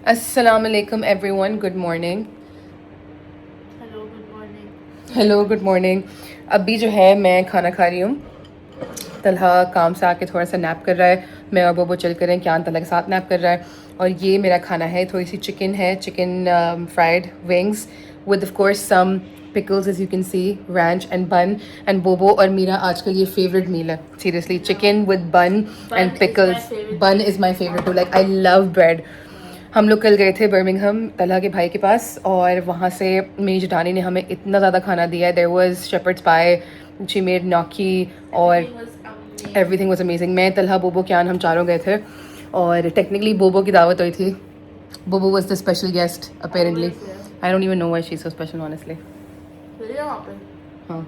Assalamualaikum everyone, good morning. Hello good morning. Hello good morning. अभी जो है मैं खाना खा रही हूँ। तलहा काम से आके थोड़ा सा नैप कर रहा है, मैं और बोबो चल कर रहे हैं, क्या तलहा के साथ नैप कर रहा है। और ये मेरा खाना है, थोड़ी सी चिकन है, chicken fried wings with of course some pickles as you can see, ranch and bun. And बोबो और मेरा आजकल ये फेवरेट मील है, seriously, chicken with bun and pickles. Bun is my favourite too, like I love bread. हम लोग कल गए थे बर्मिंघम तलहा के भाई के पास, और वहाँ से मेरी जेठानी ने हमें इतना ज़्यादा खाना दिया है। There was shepherd's pie, she made gnocchi, और एवरीथिंग वाज अमेजिंग। मैं तलहा बोबो क्यान हम चारों गए थे, और टेक्निकली बोबो की दावत हुई थी। बोबो was the special guest apparently. I don't even know why she is so special honestly. हाँ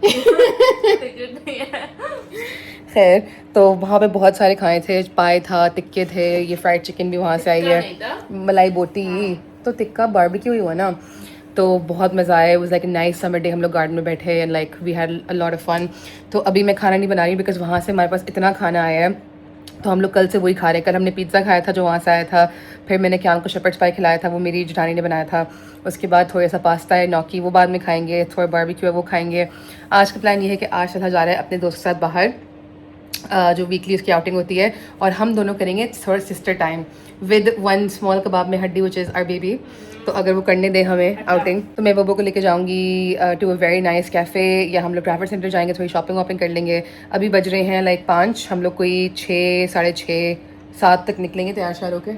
टिकट नहीं है। खैर, तो वहाँ पे बहुत सारे खाए थे, पाए था, टिक्के थे, ये फ्राइड चिकन भी वहाँ से आई है, मलाई बोटी, तो टिक्का बारबेक्यू ही हुआ ना। तो बहुत मज़ा आया, was like a nice summer day. हम लोग गार्डन में बैठे and like we had a lot of fun. तो अभी मैं खाना नहीं बना रही बिकॉज वहाँ से हमारे पास इतना खाना आया है, तो हम लोग कल से वही खा रहे हैं। कल हमने पिज़्ज़ा खाया था जो वहाँ से आया था, फिर मैंने क्यान को शेपर्ड्स पाई खिलाया था, वो मेरी जेठानी ने बनाया था। उसके बाद थोड़ा सा पास्ता है, gnocchi, वो बाद में खाएंगे, थोड़ा बारबेक्यू है वो खाएंगे। आज का प्लान ये है कि आज तलहा जा रहा है अपने दोस्त के साथ बाहर, जो वीकली उसकी आउटिंग होती है, और हम दोनों करेंगे थोड़ा sister time with one small कबाब में हड्डी विच इज़ आवर बेबी। तो अगर वो करने दे हमें आउटिंग, तो मैं बब्बू को लेके जाऊंगी to a very nice cafe, या हम लोग ट्रैफर्ड सेंटर जाएंगे, थोड़ी शॉपिंग वॉपिंग कर लेंगे। अभी बज रहे हैं लाइक 5, हम लोग कोई 6, साढ़े 6, 7 तक निकलेंगे तैयार श्यार होके।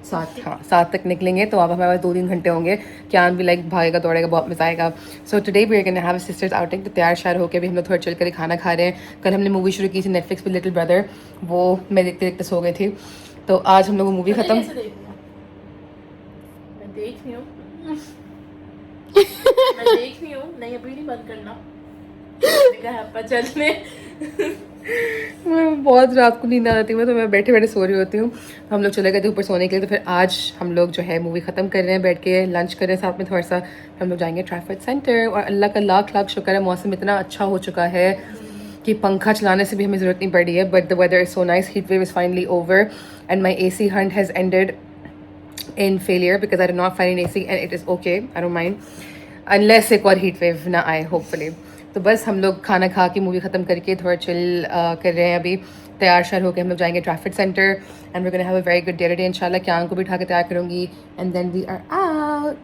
7, हाँ 7 तक निकलेंगे, तो आप हमारे पास 2-3 घंटे होंगे। क्या भी लाइक भागेगा दौड़ेगा, बहुत मज़ा आएगा। So today we are gonna have a sisters outing. तो तैयार शार होकर भी हम लोग थोड़ा चल कर खाना खा रहे हैं। कल हमने मूवी शुरू की थी नेटफ्लिक्स पे, लिटिल ब्रदर, वो मैं देखते देखते सो गई थी। तो आज हम लोग वो मूवी ख़त्म। मैं देख रही हूँ मैं देख रही हूँ, नहीं अभी नहीं बंद करना। चलने मैं बहुत रात को नींद आ जाती है, तो मैं बैठे बैठे सो रही होती हूँ। हम लोग चले गए थे ऊपर सोने के लिए, तो फिर आज हम लोग जो है मूवी ख़त्म कर रहे हैं, बैठ के लंच कर रहे हैं साथ में थोड़ा सा। हम लोग जाएंगे ट्रैफर्ड सेंटर, और अल्लाह का लाख लाख शुक्र है मौसम इतना अच्छा हो चुका है कि पंखा चलाने से भी हमें ज़रूरत नहीं पड़ी है। But the weather is so nice, heat wave is finally over, and my AC hunt has ended in failure because I did not find an AC and it is okay, I don't mind, unless एक और heat wave ना आए hopefully. तो बस हम लोग खाना खा के मूवी ख़त्म करके थोड़ा चिल कर रहे हैं अभी। तैयार शार होकर हम लोग जाएंगे Trafford Centre, and we gonna have a very good day इंशाल्लाह। क्या को भी उठा के तैयार करूँगी, and then we are out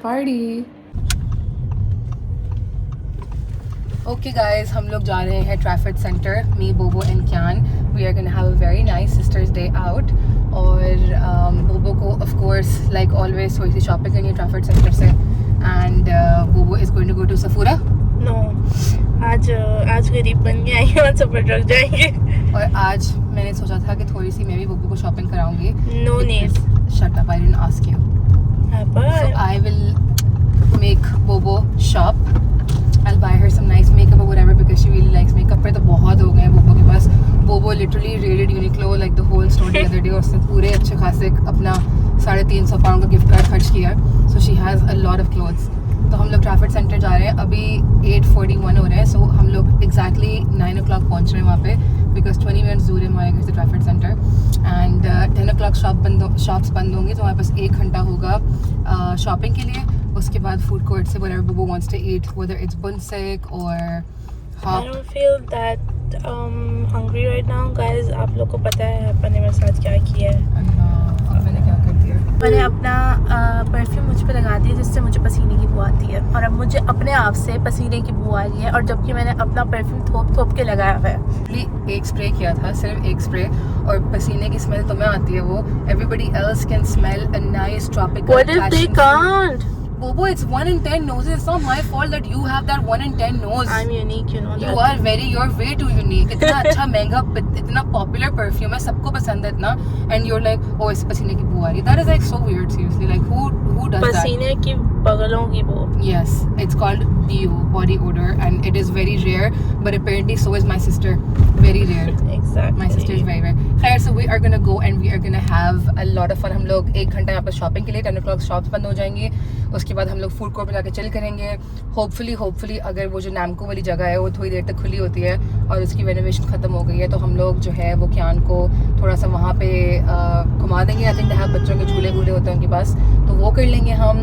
party. Okay guys, हम लोग जा रहे हैं ट्रैफर्ड सेंटर, मी बोबो and Kiyan. We are gonna have a very nice sisters day out. और बोबो को ऑफ कोर्स लाइक ऑलवेज थोड़ी सी शॉपिंग करनी है ट्रैफर्ड सेंटर से, एंड बोबो is going to go to Sephora. No, आज गरीब बन के आई और सब रख जाएंगे। और आज मैंने सोचा था कि थोड़ी सी मैं भी बोबो को शॉपिंग कराऊंगी। No need, shut up, I didn't ask you. So I will make Bobo shop. I'll buy her some nice makeup or whatever because she really likes makeup. पर तो बहुत हो गए हैं बोबो के पास। बोबो literally raided Uniqlo like the whole store the other day, और उसने पूरे अच्छे खासे अपना 350 पाउंड का गिफ्ट कार्ड खर्च किया। So she has a lot of clothes. तो हम लोग ट्रैफर्ड सेंटर जा रहे हैं, अभी 8:41 हो रहे हैं। सो हम लोग एग्जैक्टली 9 o'clock पहुँच रहे हैं वहाँ पे, बिकॉज 20 मिनट्स दूर है हमारे घर से Trafford Centre. And 10 o'clock shops बंद होंगी, तो हमारे पास 1 घंटा होगा शॉपिंग के लिए। उसके बाद फूड कोर्ट से whatever Bobo wants to eat, whether it's bunsik or I hop. don't feel that hungry right now, guys. आप लोग को पता है अपन ने मेरे साथ क्या किया है। अब मैंने क्या कर दिया, मैंने अपना परफ्यूम मुझ पे लगा दिया जिससे मुझे पसीने की बू आती है, और अब मुझे अपने आप से पसीने की बू आ रही है, और जबकि मैंने अपना परफ्यूम थोप के लगाया हुआ है। एक स्प्रे किया था, सिर्फ एक स्प्रे, और पसीने की स्मेल तुम्हें आती है। वो everybody else can smell a nice tropical What if they can't? Bobo, it's 1 in 10 noses. It's not my fault that you have that 1 in 10 nose. I'm unique, you know You that. are you're way too unique. इतना अच्छा महंगा, इतना popular perfume है, सबको पसंद है इतना, and you're like, oh इस पसीने की बू आ रही है। That is like so weird, seriously. Like who does that? पसीने की बगलों की बू। Yes, it's called DO, body odor, and it is very rare, but apparently so is my sister. very rare. Exactly. My sister is very rare. खैर, so we are gonna go and we are gonna have a lot of fun. हम लोग 1 घंटा यहाँ पर shopping के लिए 10 o'clock shops बंद हो जाएंगे. उसके बाद हम लोग फूड कोर्ट में जाके चिल करेंगे. होपफुली अगर वो जो नैमको वाली जगह है वो थोड़ी देर तक खुली होती है और उसकी रेनोवेशन ख़त्म हो गई है तो हम लोग जो है वो कियान को थोड़ा सा वहाँ पे घुमा देंगे. आई थिंक दे हैव बच्चों के झूले वूले होते हैं उनके पास तो वो कर लेंगे हम.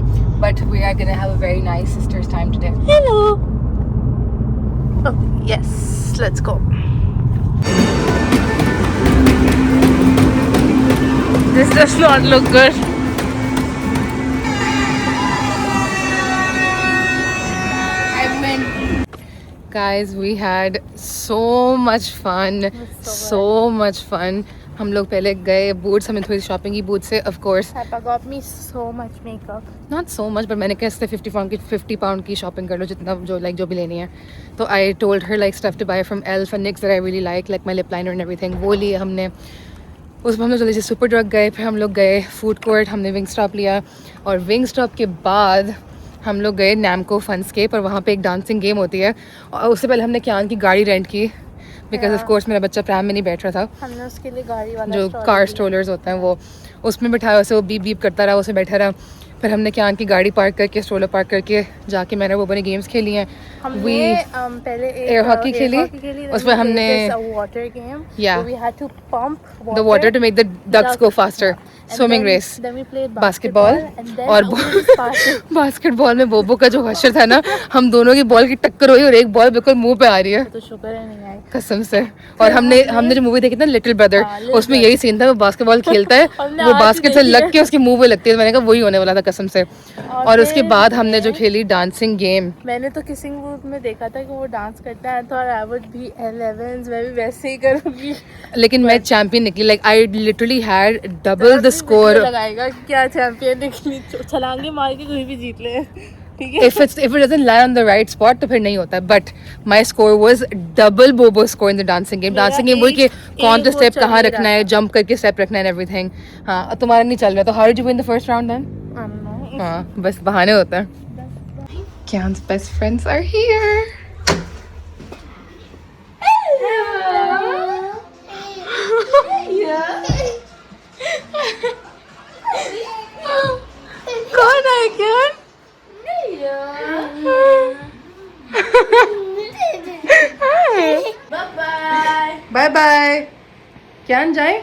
But we are gonna have a very nice sisters time today. Hello. Oh, yes. Let's go. This does not look good. Guys, we had so much fun. So much fun. हम लोग पहले गए बूट्स हमने थोड़ी shopping की boot से of course. Papa got me so much makeup. Not so much but मैंने कैसे 50 पाउंड की शॉपिंग कर लो जितना जो भी लेनी है. तो I told her like stuff to buy from elf and Nyx that I really like my lip liner and everything. वो लिए हमने. उसमें हम लोग जल्दी से सुपर ड्रग गए. फिर हम लोग गए फूड कोर्ट. हमने विंग स्टॉप लिया और विंग स्टॉप के बाद हम लोग गए नैमको फनस्केप और वहाँ पे एक डांसिंग गेम होती है. और उससे पहले हमने कियान की गाड़ी रेंट की बिकॉज ऑफ कोर्स मेरा बच्चा प्रैम में नहीं बैठ रहा था. हमने उसके लिए गाड़ी वाला जो कार स्ट्रोलर्स होते हैं वो उसमें बिठाया. उसे वो बीप बीप करता रहा. उसे बैठा रहा. फिर हमने कियान की गाड़ी पार्क करके स्ट्रोलर पार्क करके जाके मैंने वो बड़ी गेम्स खेली हैं. हमने पहले एयर हॉकी खेली. उसमें हमने water game. Yeah. We had to pump the water to make the ducks go faster. Swimming race. Then we played basketball और बास्केटबॉल में बोबो का जो हशर था ना हम दोनों की बॉल की टक्कर हुई और एक बॉल बिल्कुल मुंह पे आ रही है. तो शुक्र है नहीं आई कसम से. और हमने जो मूवी देखी थी ना लिटिल ब्रदर उसमें यही सीन था. वो बास्केटबॉल खेलता है वो बास्केट से लग के उसके मुंह पे लगती है. मैंने कहा वही होने वाला था कसम से. और उसके बाद हमने जो खेली डांसिंग गेम. मैंने तो किसिंग बूथ में देखा था कि वो डांस करता है तो आई वुड बी 11 मैं भी वैसे ही करूंगी. लेकिन मैं चैंपियन निकली. Like I literally had double the score. लगाएगा क्या चैंपियन निकली. छलांगे मार के कोई भी जीत ले. ठीक है. if it doesn't lie on the right spot तो फिर नहीं होता. But my score was double Bobo score in the dancing game. dancing game वही कि कौन सा स्टेप कहाँ रखना है जंप करके स्टेप रखना है everything. हाँ तुम्हारा नहीं चल रहा तो how did you win the first round then? हाँ बस बहाने होता है. Kian's best friends are here. कौन है कियान? Bye bye. कियान जाए.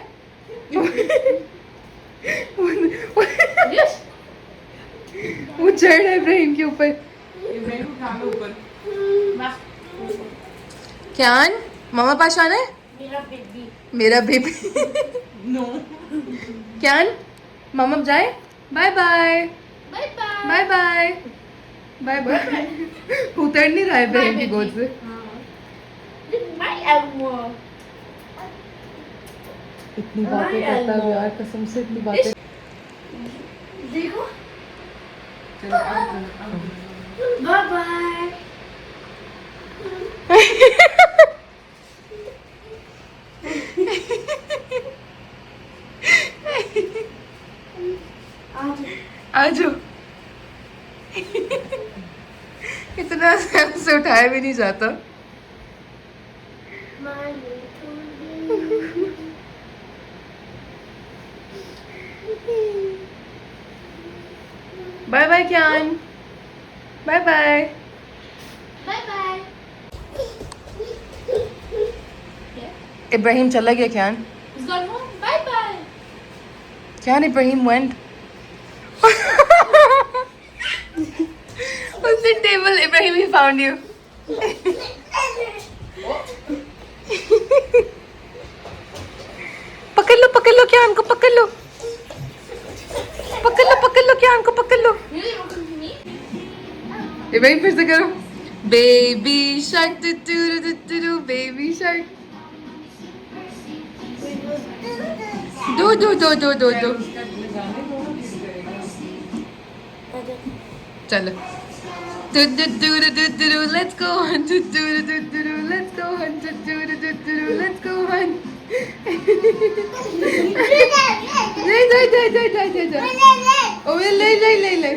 वो चढ़ रहा है इब्राहिम के ऊपर. कियान मामा पास आना है. मेरा बेबी. नो. कियान मामा जाए. Bye bye. Bye bye. Bye bye. उतर नहीं रहा है इब्राहिम की गोद से. इतनी बातें करता है यार कसम से. इतनी बातें. देखो. Bye bye. आजो. इतना से उठाया भी नहीं जाता. Bye bye Kiyan. Bye bye. Bye bye. Ibrahim चला गया. Kiyan bye bye. Kiyan Ibrahim went. On the table, Ibrahim, he found you. पकड़ लो कियान को. पकड़ लो कियान को. पकड़ लो. इब्राहिम फिर से करो. Baby shark to baby shark. दो. चलो. Let's go on. Let's go on. Let's go on. जा. ओ ले.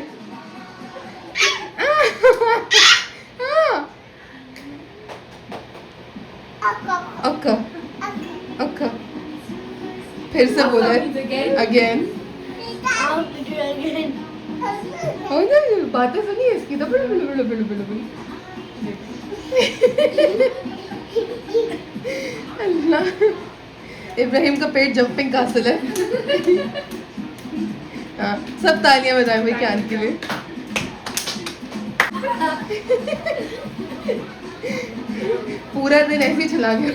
Okay. अक्का फिर से बोले अगेन और ना बातें सुनी इसकी तो बिल बिल बिल बिल बिल बिल अल्लाह इब्राहिम का पेट जंपिंग कासल है हाँ सब तालियां बजाएं भाई कैन के लिए पूरा दिन ऐसे ही चला गया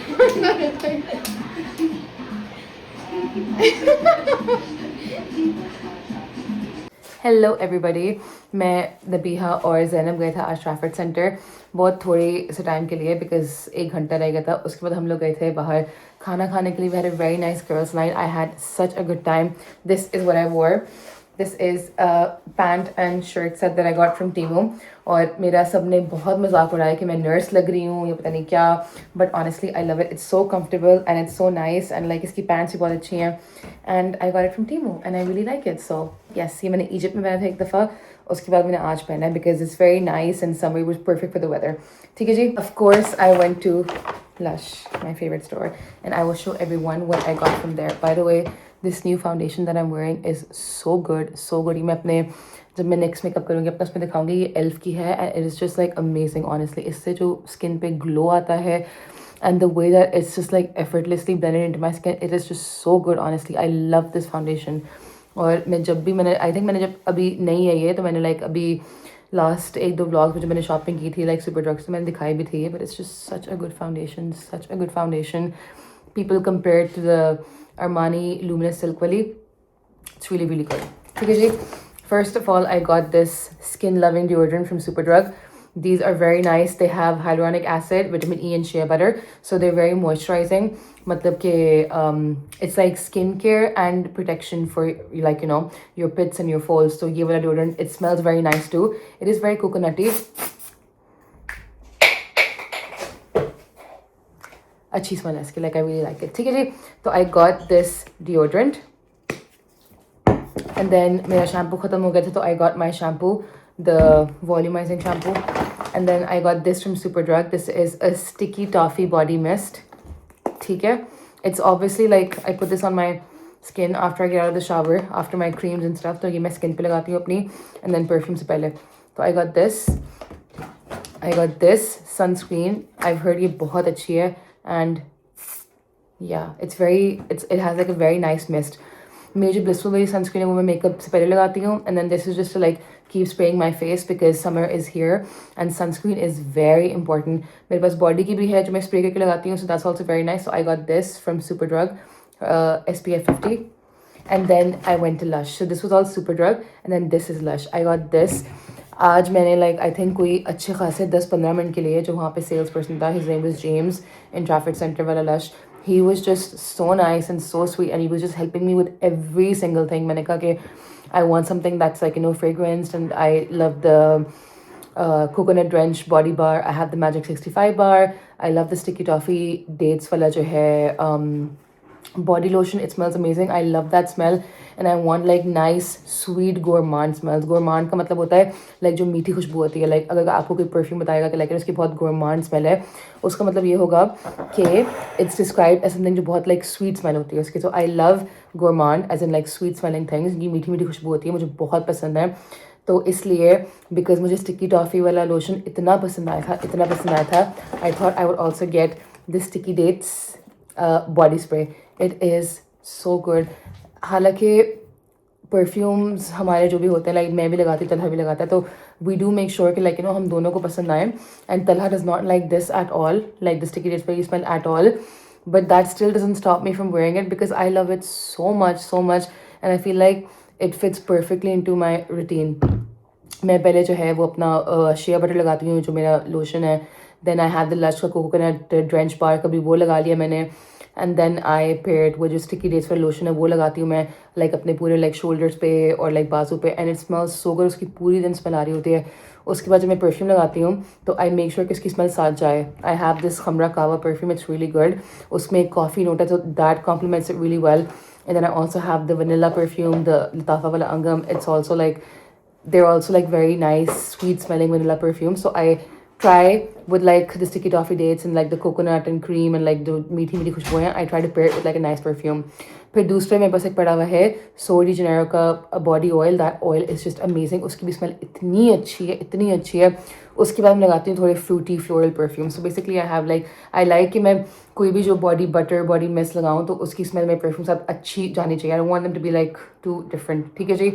हेलो एवरीबडी मैं नबीहा और जैनब गए थे आज ट्रैफिक सेंटर बहुत थोड़ी से टाइम के लिए बिकॉज 1 घंटा रह गया था उसके बाद हम लोग गए थे बाहर खाना खाने के लिए we had a very nice girls night I had such a good time this is what I wore this is pant and shirt set that I got from Temu और मेरा सब ने बहुत मजाक उड़ाया कि मैं नर्स लग रही हूँ या पता नहीं क्या but honestly I love it it's so comfortable and it's so nice and like इसकी पैंट्स भी बहुत अच्छी हैं and I got it from टीमो and I really like it so yes ये मैंने इजिप्ट में पहना था एक दफ़ा उसके बाद मैंने आज पहना है because it's very nice and summer was perfect for the weather ठीक है जी of course I went to Lush, my favorite store, and I will show everyone what I got from there. By the way, this new foundation that I'm wearing is so good, so good. मैं अपने जब मैं next makeup करूँगी अपना उसमें दिखाऊंगी ये elf की है and it is just like amazing honestly. इससे जो स्किन पे ग्लो आता है and the way that it's just like effortlessly blended into my skin, it is just so good honestly. I love this foundation. और मैं जब भी मैंने आई थिंक मैंने जब अभी नहीं आई है तो मैंने लाइक अभी लास्ट 1-2 व्लॉग्स में जो मैंने शॉपिंग की थी लाइक सुपर ड्रग्स तो मैंने दिखाई भी थी but it's just such a good foundation people compare to the Armani luminous silk वाली इट्स रियली रियली गुड ठीक है जी first of all I got this skin loving deodorant from Superdrug These are very nice. They have hyaluronic acid, vitamin E, and shea butter, so they're very moisturizing. मतलब कि it's like skincare and protection for like you know your pits and your folds. So ये वाला deodorant it smells very nice too. It is very coconutty. अच्छी smell है इसकी like I really like it. ठीक है जी तो I got this deodorant and then मेरा shampoo खत्म हो गया था तो I got my shampoo the volumizing shampoo and then I got this from Superdrug. This is a sticky toffee body mist. ठीक है it's obviously like I put this on my skin after I get out of the shower after my creams and stuff तो ये मैं skin पे लगाती हूँ अपनी and then perfume से पहले तो I got this sunscreen. I've heard ये बहुत अच्छी है and yeah it has like a very nice mist. मेरी जो ब्लिसफुल वाली सनस्क्रीन है वो मैं मेकअप से पहले लगाती हूँ and then this is just like keep spraying my face because summer is here and sunscreen is very important मेरे पास बॉडी की भी है जो मैं स्प्रे करके लगाती हूँ so that's also very nice so I got this from Superdrug SPF 50 and then I went to Lush so this was all Superdrug and then this is Lush I got this आज मैंने like I think कोई अच्छे खासे 10-15 minute के लिए जो वहाँ पे सेल्स पर्सन था his name was James in traffic centre वाला lush he was just so nice and so sweet and he was just helping me with every single thing मैंने कहा कि I want something that's like you know fragranced and I love the coconut drenched body bar I have the magic 65 bar I love the sticky toffee dates वाला जो है body lotion it smells amazing I love that smell and I want like nice sweet gourmand smells gourmand का मतलब होता है like जो मीठी खुशबू होती है like अगर आपको कोई परफ्यूम बताएगा कि like उसकी बहुत gourmand smell है उसका मतलब ये होगा कि it's described as something जो बहुत like sweet smell होती है उसकी so I love gourmand as in like sweet smelling things ये मीठी मीठी खुशबू होती है मुझे बहुत पसंद है तो इसलिए बिकॉज मुझे स्टिकी टॉफ़ी वाला लोशन इतना पसंद आया था I thought I would also get this sticky dates body spray it is so good हालांकि परफ्यूम्स हमारे जो भी होते हैं लाइक मैं भी लगाती तलहा भी लगाता है तो वी डू मेक श्योर कि लाइक यू नो हम दोनों को पसंद आए and Talha does not like this at all like the sticky dates spray smell at all but that still doesn't stop me from wearing it because I love it so much and I feel like it fits perfectly into my routine. मैं पहले जो है वो अपना share butter लगाती हूँ जो मेरा लोशन है then I have the Lush का कोकोनट ड्रेंच बार कभी वो लगा लिया मैंने एंड देन आई पेयर्ड वो जो स्टिकी डेट्स वाला लोशन है वो लगाती हूँ मैं लाइक अपने पूरे लाइक शोल्डर्स पे और लाइक बाजू पे and it smells so good उसकी पूरी दिन स्मेल आ रही होती है उसके बाद जब मैं परफ्यूम लगाती हूँ तो आई मेक श्योर कि उसकी स्मेल साथ जाए आई हैव दिस खमरा कावा परफ्यूम इट्स रियली गुड उसमें एक कॉफ़ी नोट है तो that complements it really well and then I also have the vanilla perfume the Latafa wala Angam it's also like they're also like very nice sweet smelling vanilla perfume so I try with like the sticky toffee dates and like the coconut and cream and like the मीठी मीठी खुशबुएं. I try to pair it with like a nice perfume. फिर दूसरे मेरे पास एक पड़ा हुआ है Sol de Janeiro का body oil. That oil is just amazing. उसकी भी smell इतनी अच्छी है. उसके बाद मैं लगाती हूँ थोड़े fruity floral perfume. So basically I have like I like कि मैं कोई भी जो body butter body mist लगाऊँ तो उसकी smell मेरे perfume साथ अच्छी जानी चाहिए. I don't want them to be like too different. ठीक है जी.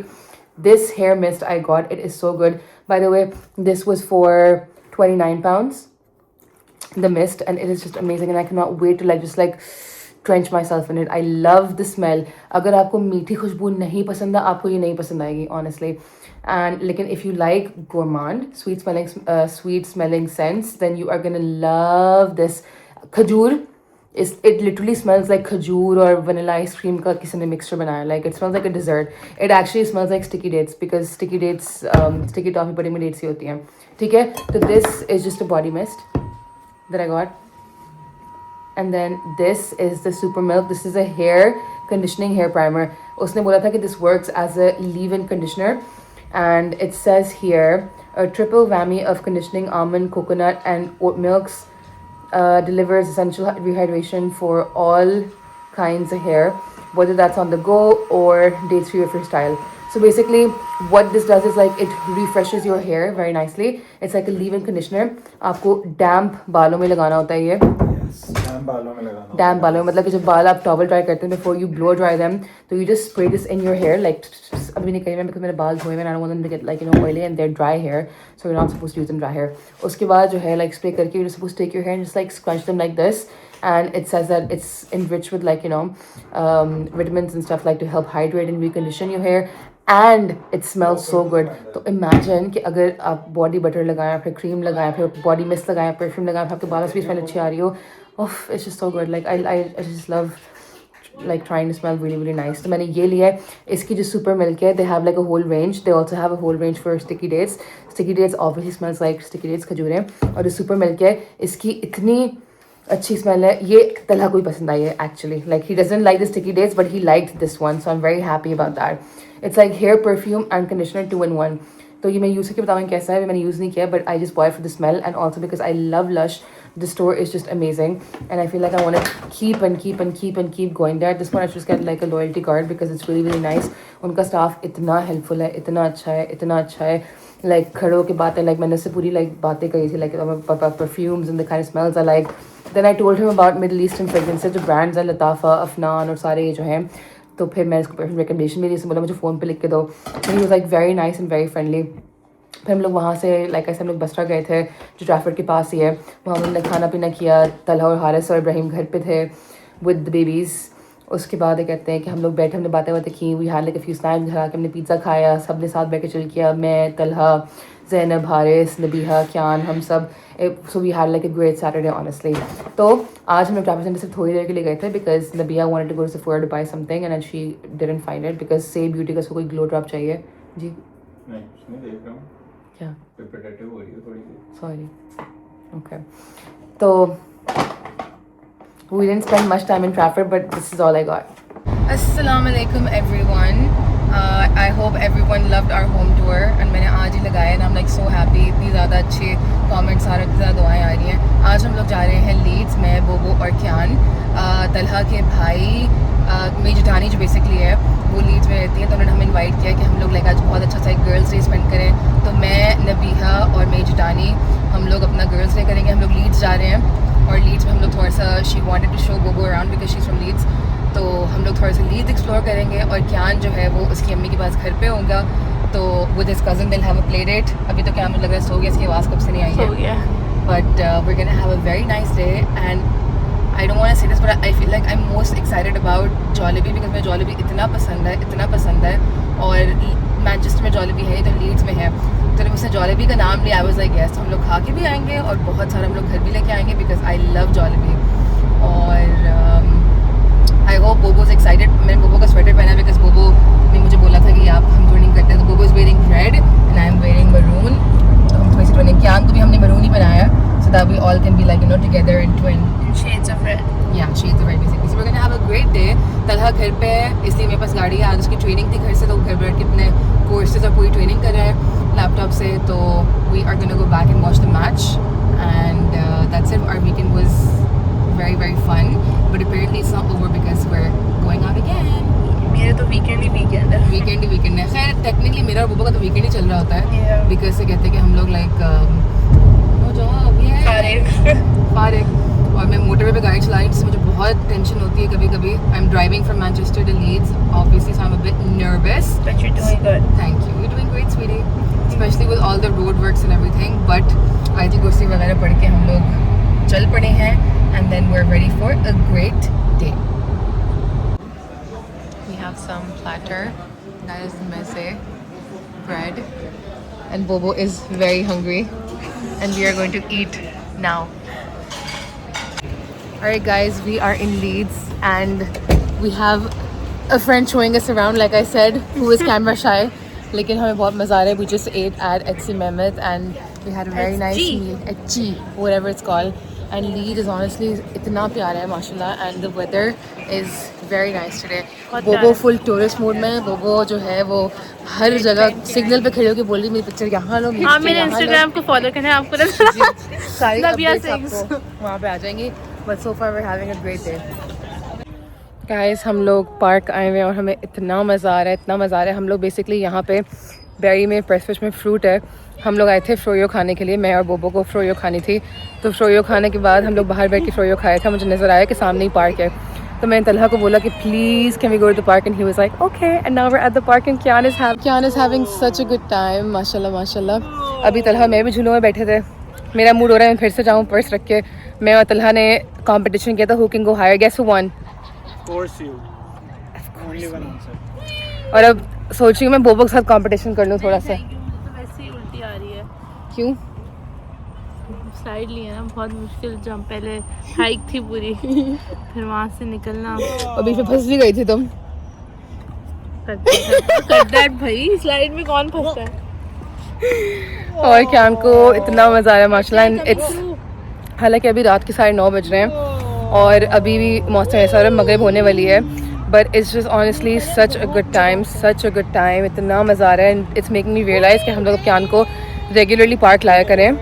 This hair mist I got, it is so good. By the way, this was for £29, the mist, and it is just amazing and I cannot wait to like just like drench myself in it. I love the smell. अगर आपको मीठी खुशबू नहीं पसंद है आपको ये नहीं पसंद आएगी honestly. And लेकिन if you like gourmand sweet smelling scents, then you are gonna love this. खजूर it literally smells like खजूर और vanilla ice cream का किसी ने mixture बनाया. Like it smells like a dessert. It actually smells like sticky dates because sticky dates sticky toffee बड़ी में dates ही होती हैं. ठीक है. तो this is just a body mist that I got. And then this is the Super Milk. This is a hair conditioning hair primer. उसने बोला था कि this works as a leave-in conditioner, and it says here a triple whammy of conditioning almond, coconut, and oat milks. Delivers essential rehydration for all kinds of hair, whether that's on the go or dates for your freestyle. So basically what this does is like it refreshes your hair very nicely. It's like a leave-in conditioner. आपको damp बालों में लगाना होता है ये. Dam बालों में मतलब कि जब बाल आप टॉवल ड्राई करते हैं before you blow dry them तो you just spray this in your hair like अभी नहीं करी मैं बिकॉज मेरे बाल धोए हुए I don't want them to get like you know oily and their dry hair so you are not supposed to use them dry hair. उसके बाद जो है लाइक स्प्रे करके you supposed to take your hair and just like scrunch them like this and it says that it's enriched with like you know vitamins and stuff like to help hydrate and recondition your hair and it smells so good. तो imagine कि अगर आप body butter लगाएं फिर cream लगाएं फिर body mist लगाएं perfume लगाएं फिर आपके बालों से भी smell अच्छी आ रही हो. It's just so good. Like I just love like trying to smell really nice. तो मैंने ये लिया है. इसकी जो super milk है they have like a whole range. They also have a whole range for sticky dates. Sticky dates obviously smells like sticky dates खजूरें और जो super milk है इसकी इतनी अच्छी स्मेल है. ये तलहा को ही पसंद आई है actually. Like he doesn't like the sticky dates but he liked this one so I am very happy about that. It's like hair perfume and conditioner 2 in 1. तो ये मैं यूज़ करके बताऊँ कैसा है. मैंने यूज़ नहीं किया but I just boy for the smell and also because I love lush. The store is just amazing and I feel like I want to keep going there. This one I just get like a loyalty card because it's really nice. उनका staff इतना helpful है, इतना अच्छा है. Like खड़ों की बातें like मैंने उससे पूरी like बातें कही थी like about perfumes and the kind of smells I like. Then I told him about Middle Eastern fragrances, जो brands हैं लताफ़ा, अफनान और सारे ये जो हैं. तो फिर मैं इसको recommendation मेरी इसने बोला मुझे फ़ोन पे लिख के दो. So he was like very nice and very friendly. फिर हम लोग वहाँ से लाइक ऐसे हम लोग बसरा गए थे जो ट्रैफर्ड के पास ही है. वहाँ हमने खाना पीना किया. तलहा और हारिस और इब्राहिम घर पे थे विद द बेबीज़. उसके बाद ये कहते हैं कि हम लोग बैठे हमने बातें की. We had like a few snacks. घर आके हमने पिज़्ज़ा खाया. सब ने साथ बैठ के चिल किया. मैं तलहा ज़ैनब हारिस नबीहा क्यान हम सब. So we had like a great Saturday honestly. तो आज हम लोग ट्रैफर्ड सेंटर सिर्फ थोड़ी देर के लिए गए थे because Nabiha wanted to go to Sephora to buy something and she didn't find it because से ब्यूटी का उसको कोई ग्लो ड्रॉप चाहिए. जी नहीं देख रहा हूँ क्या रिपीटेटिव हो रही है थोड़ी सी. सॉरी. ओके. तो we didn't spend much time in Trafford but this is all I got. Assalamu alaikum everyone. I hope everyone loved our home tour and मैंने आज ही लगाया and I'm like so happy. इतनी ज़्यादा अच्छे comments आ रहे हैं, इतनी ज़्यादा दुआएं आ रही हैं. आज हम लोग जा रहे हैं लीड्स. मैं बोबो और क्यान. तलहा के भाई मेरी जेठानी जो बेसिकली है वो लीड्स में रहती है तो उन्होंने हमें इनवाइट किया कि हम लोग लाइक आज बहुत अच्छा सा एक गर्ल्स डे स्पेंड करें. तो मैं नबीहा और मेरी जेठानी हम लोग अपना गर्ल्स डे करेंगे. हम लोग लीड्स जा रहे हैं और लीड्स में हम लोग थोड़ा सा she wanted to show Bobo around because she is from Leeds. तो हम लोग थोड़ा सा लीड्स एक्सप्लोर करेंगे और क्यान जो है वो उसकी अम्मी के पास घर पे होगा. तो with his cousin will have a play date. अभी तो क्या मुझे लग रहा है सो गया. इसकी आवाज़ कब से नहीं आई है but we gonna have a very nice day and I don't want to say this but I feel like I'm most excited about Jollibee because मुझे Jollibee इतना पसंद है और मैनचेस्टर में Jollibee है तो लीड्स में है. तो जब उसने Jollibee का नाम लिया I was like yes हम लोग खा के भी आएंगे और बहुत सारे हम लोग घर भी लेके आएंगे because I love Jollibee. और I hope Bobo is excited. मैंने बोबो का स्वेटर पहना बिकॉज बोबो ने मुझे बोला था कि आप हम ट्विनिंग करते हैं. तो बोबो is wearing red and I am wearing maroon. तो हम थोड़ी सी ट्विनिंग क्यान को भी हमने मरून ही बनाया so that we all can be like you know together in twin shades of red. Yeah, shades of red basically. So we're gonna have a great day. Talha घर पे है इसलिए मेरे पास गाड़ी है. आज उसकी ट्रेनिंग थी घर से तो घर बैठ के अपने कोर्सेज और पूरी ट्रेनिंग कर रहा है लैपटॉप से. तो we are gonna go back and watch the match and that's it. Our weekend was very very fun, but apparently it's not over because we're going out again. मेरे तो weekend ही weekend है. Weekend है. खैर technically मेरा और बुबा का तो वीकेंड ही चल रहा होता है, Yeah. बिकॉज से कहते हैं कि हम लोग लाइक फारिग. और मैं मोटरवे पे गाड़ी चला रही हूँ जिससे मुझे बहुत टेंशन होती है कभी कभी. I am driving from Manchester to Leeds obviously, so I am a bit nervous. But you're doing good. Thank you. You're doing great, sweetie. Especially with all the road works and everything. But आयती कुर्सी वगैरह पढ़ के हम लोग चल पड़े हैं, and then we're ready for a great day. We have some platter. That is meze bread, and Bobo is very hungry, and we are going to eat now. Alright guys, we are in Leeds and we have a friend showing us around, like I said, who is camera shy. लेकिन हमें बहुत मज़ा आ रहा है. We just ate at Etsi Mehmet and we had a very nice meal. Etchi, whatever it's called. And Leeds is honestly इतना प्यारा है माशाल्लाह, and the weather is very nice today. बोबो full tourist mood में है. बोबो जो है वो हर जगह सिग्नल पे खड़े होकर बोल रही मेरी पिक्चर यहाँ लो. हाँ, मेरे Instagram को फॉलो करना है आपको. सारी Nabia updates Sings. आपको वहाँ पे आ जाएंगी. But so far we're having a great day. Guys, हम लोग पार्क आए हुए हैं और हमें इतना मज़ा आ रहा है, इतना मज़ा आ रहा है. हम लोग बेसिकली यहाँ पे बेरी में प्रेसफिश में फ्रूट है. हम लोग आए थे फ्रोयो खाने के लिए. मैं और बोबो को फ्रोयो खानी थी, तो फ्रोयो खाने के बाद हम लोग बाहर बैठ के फ्रोयो खाया था. मुझे नज़र आया कि सामने ही पार्क है, तो मैंने तलहा को बोला कि please can we go to the park, and he was like okay. And now we are at the park and Kiyan is having such a good time. माशाल्लाह माशाल्लाह. अभी तलहा मैं भी झूलों में बैठे थे. मेरा मूड हो रहा है मैं फिर से जाऊँ पर्स रख के. मैं और तलहा ने कंपटीशन किया था who can go higher. Guess who won? Force you. Only one answer. और अब सोच रही हूँ मैं बोबो के साथ कंपटीशन कर लूँ थोड़ा सा. तो वैसे ही उल्टी आ रही है. क्यों? स्लाइड ली है ना, बहुत मुश्किल जंप. पहले हाइक थी पूरी, फिर वहाँ से निकलना. अभी फिर फंस भी गई थी तुम. कर दैट भाई, स्लाइड में कौन फंसता है. और क्या हमको इतना मज़ा आ रहा है माशाल्लाह. इट्स हालांकि अभी रात के 9:30 बज रहे हैं और अभी भी मौसम ऐसा हो रहा है मगरिब होने वाली है. But it's just honestly such a good time, such a good time. इतना मज़ा आ रहा है and it's making me realise कि हम लोग क्यान को रेगुलरली पार्क लाया करें,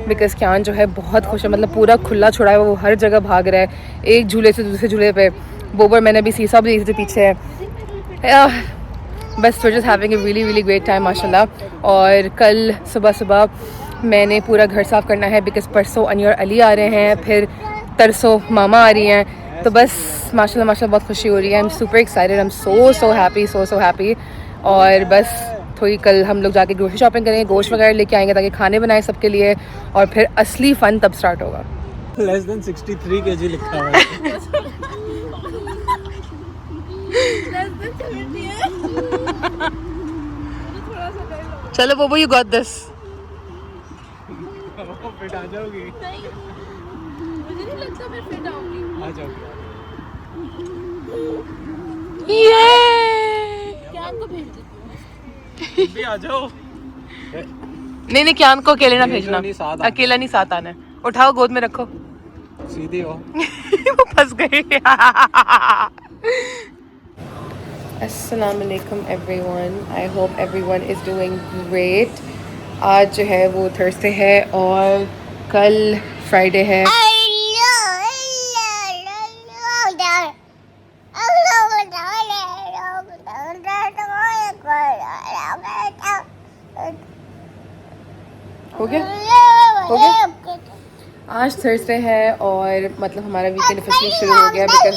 बिकॉज क्यान जो है बहुत खुश है. मतलब पूरा खुला छोड़ा है, वो हर जगह भाग रहा है एक झूले से दूसरे झूले पे. बोबर मैंने अभी सीसा भी दी थी पीछे है. बस we're just having a really really great time माशाल्लाह. और कल सुबह मैंने पूरा घर साफ़ करना है बिकॉज परसों अनी और अली आ रहे हैं, फिर तरसों मामा आ रही हैं. तो बस माशाल्लाह बहुत खुशी हो रही है. I am super excited. I am so happy. और बस थोड़ी कल हम लोग जाके ग्रोसरी शॉपिंग करेंगे, गोश्त वगैरह लेके आएंगे ताकि खाने बनाए सबके लिए, और फिर असली फ़न तब स्टार्ट होगा. Less than 63 kg लिखा हुआ है. चलो बोबो, यू गॉट दिस. फिट आ जाओगी. मुझे नहीं लगता मैं फिट आऊंगी. आ जाओगी. क्या को भेज देती हूँ. भी आ जाओ. नहीं क्यान को अकेले ना नहीं, भेजना. नहीं, साथ आना. अकेला नहीं साथ आना है. उठाओ गोद में रखो. सीधी हो. वो फंस गई. अस्सलामुअलैकुम everyone. I hope everyone is doing great. आज जो है वो थर्सडे है और कल फ्राइडे है. हो गया. आज थर्सडे है और मतलब हमारा वीकेंड ऑफिशियली शुरू हो गया बिकॉज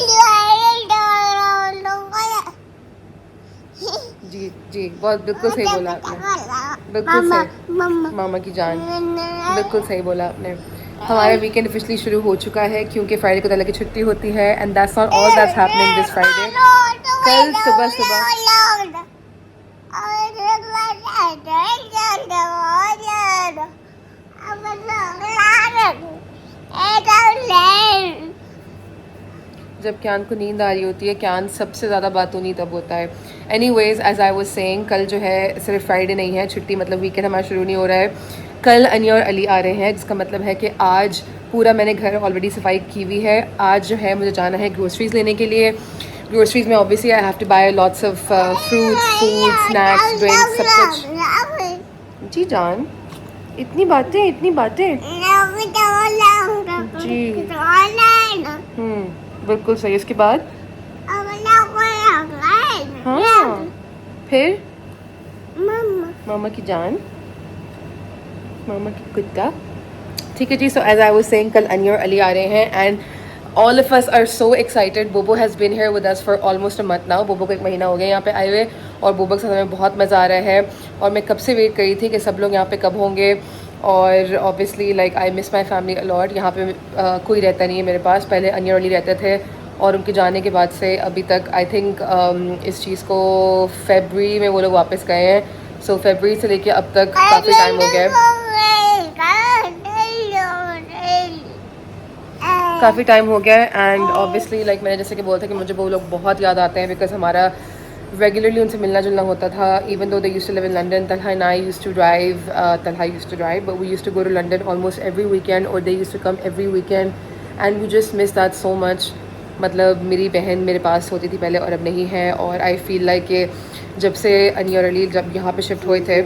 जी बहुत बिल्कुल सही बोला आपने. बिल्कुल सही मामा की जान. बिल्कुल सही बोला आपने. हमारा वीकेंड ऑफिशियली शुरू हो चुका है क्योंकि फ्राइडे को तला की छुट्टी होती है. And that's not all that's happening this Friday. कल सुबह जब क्यान को नींद आ रही होती है, क्यान सबसे ज़्यादा बातूनी तब होता है. Anyways as I was saying, कल जो है सिर्फ फ्राइडे नहीं है छुट्टी, मतलब वीकेंड हमारा शुरू नहीं हो रहा है. कल अनी और अली आ रहे हैं, जिसका मतलब है कि आज पूरा मैंने घर ऑलरेडी सफाई की हुई है. आज जो है मुझे जाना है ग्रोसरीज़ लेने के लिए. ग्रोसरीज़ में obviously I have to buy lots of fruits, food, snacks, drinks, सब कुछ. जी जान, इतनी बातें. जी बिल्कुल सही। इसके बाद हाँ फिर मामा की जान, मामा की कुत्ता। ठीक है जी। So as I was saying, कल अनिया और अली आ रहे हैं and all of us are so excited. Bobo has been here with us for almost a month now. Bobo को 1 महीना हो गया यहाँ पे आए हुए और बोबो के साथ हमें बहुत मज़ा आ रहा है और मैं कब से वेट कर रही थी कि सब लोग यहाँ पे कब होंगे। और obviously like I miss my family a lot. यहाँ पे कोई रहता नहीं है मेरे पास। पहले अनिया और अली रहते थे और उनके जाने के बाद से अभी तक आई थिंक इस चीज़ को फरवरी में वो लोग वापस गए हैं। सो फरवरी से लेके अब तक काफ़ी टाइम हो गया है, काफ़ी टाइम हो गया है। एंड ऑब्वियसली लाइक मैंने जैसे कि बोला था कि मुझे वो लोग बहुत याद आते हैं बिकॉज हमारा रेगुलरली उनसे मिलना जुलना होता था। Even though they used to live in London, Talha and I used to drive, Talha used to drive, but we used to go to London almost every weekend or they used to come every weekend and we just miss that so much. मतलब मेरी बहन मेरे पास होती थी पहले और अब नहीं है। और आई फील लाइक कि जब से अनिया और अली जब यहाँ पे शिफ्ट हुए थे,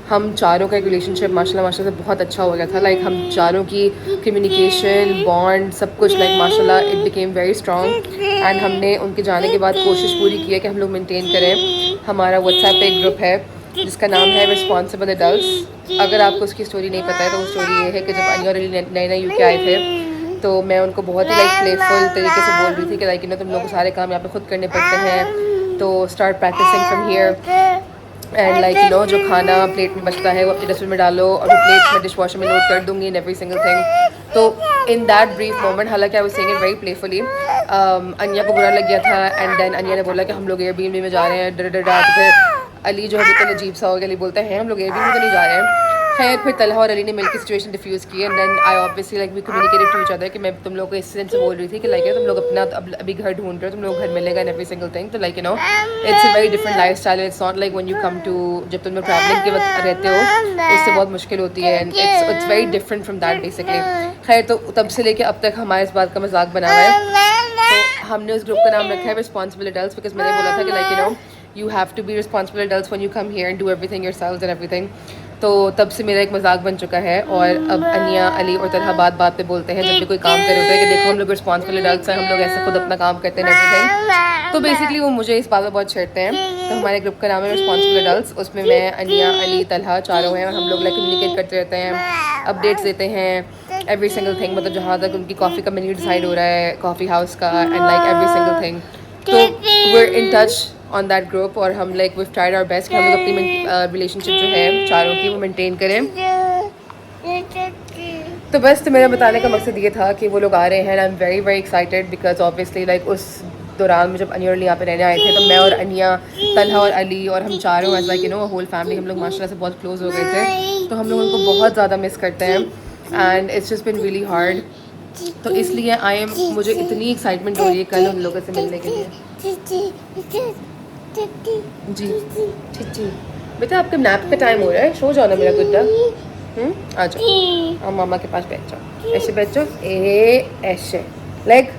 हम चारों का एक रिलेशनशिप माशाल्लाह से बहुत अच्छा हो गया था। लाइक हम चारों की कम्युनिकेशन बॉन्ड सब कुछ लाइक माशाल्लाह it became very strong. And हमने उनके जाने के बाद कोशिश पूरी की है कि हम लोग मेंटेन करें। हमारा व्हाट्सएप पे एक ग्रुप है जिसका नाम है रिस्पॉन्सिबल एडल्ट्स। अगर आपको उसकी स्टोरी नहीं पता है तो वो स्टोरी ये है कि जब अनिया और अली नए यूके आए थे तो मैं उनको बहुत ही लाइक प्लेफुल तरीके से बोल रही थी कि लाइक तुम लोग को सारे काम यहाँ पे खुद करने पड़ते हैं, तो start practising from here. And like जो खाना प्लेट में बचता है वो अपने डस्टबिन में डालो और वो प्लेट में डिश वॉशर में लोड कर दूंगी इन एवरी सिंगल थिंग। तो इन दैट ब्रीफ मोमेंट, हालांकि I was saying it very playfully, Aniya को बुरा लग गया था। एंड देन अनिया ने बोला कि हम लोग एयरबीएनबी में जा रहे हैं, डर डर तो फिर अली जो है बिल्कुल अजीब सा हो गया। अली बोलते हैं हम लोग एयरबीएनबी तो नहीं जा रहे हैं। खैर फिर तलहा और अली ने मिलकर सिचुएशन डिफ्यूज़ की and then I obviously like we communicated to each other कि मैं तुम लोग को इस सेंस से बोल रही थी कि लाइक तुम लोग अपना अभी घर ढूंढ रहे हो, तुम लोग घर मिलेगा इन एवरी सिंगल थिंग। तो like it's a very different lifestyle. It's not like when you come to, जब तुम लोग ट्रैवलिंग के वक्त रहते हो उससे बहुत मुश्किल होती है and it's very different from that basically. खैर तो तब से लेके अब तक हमारे इस बात का मजाक बना हुआ है। तो हमने उस ग्रुप का नाम रखा है रिस्पॉन्सिबल एडल्ट्स बिकॉज मैंने बोला था कि like you have to be responsible adults when you come here and do everything yourselves and everything. तो तब से मेरा एक मजाक बन चुका है और अब अनिया अली और तलहा बात बात पे बोलते हैं जब भी कोई काम करे होता है कि देखो हम लोग रिस्पॉन्सिबल एडल्ट्स हैं, हम लोग ऐसे खुद अपना काम करते हैं एवरीथिंग। तो बेसिकली वो मुझे इस बात में बहुत छेड़ते हैं। तो हमारे ग्रुप का नाम है रिस्पॉन्सिबल एडल्ट्स। उसमें मैं, अनिया, अली, तलहा चारों हैं और हम लोग लाइक कम्युनिकेट करते रहते हैं, अपडेट्स देते हैं एवरी सिंगल थिंग। मतलब जहाँ तक उनकी कॉफ़ी का मेन्यू डिसाइड हो रहा है, कॉफ़ी हाउस का, and like every single thing. तो we are in touch on that group और हम like we tried our best कि हम लोग अपनी रिलेशनशिप जो है चारों की वो मेंटेन करें। तो बस तो मेरा बताने का मकसद ये था कि वो लोग आ रहे हैं। आई am very very excited because obviously like उस दौरान में जब अनिया और अली यहाँ पे रहने आए थे तो मैं और अनिया, तलहा और अली और हम चारों एज लाइक होल फैमिली हम लोग माशाल्लाह से बहुत क्लोज हो गए थे। तो हम लोग उनको बहुत ज़्यादा मिस करते हैं and it's just been really hard. तो इसलिए मुझे इतनी एक्साइटमेंट हो रही है कल उन लोगों से मिलने के लिए। जी जी बेटा आपका नैप का टाइम हो रहा है, सो जाओ ना मेरा गुड्डा। आ जाओ, आप मामा के पास बैठ जाओ, ऐसे बैठ जाओ, ऐसे लाइक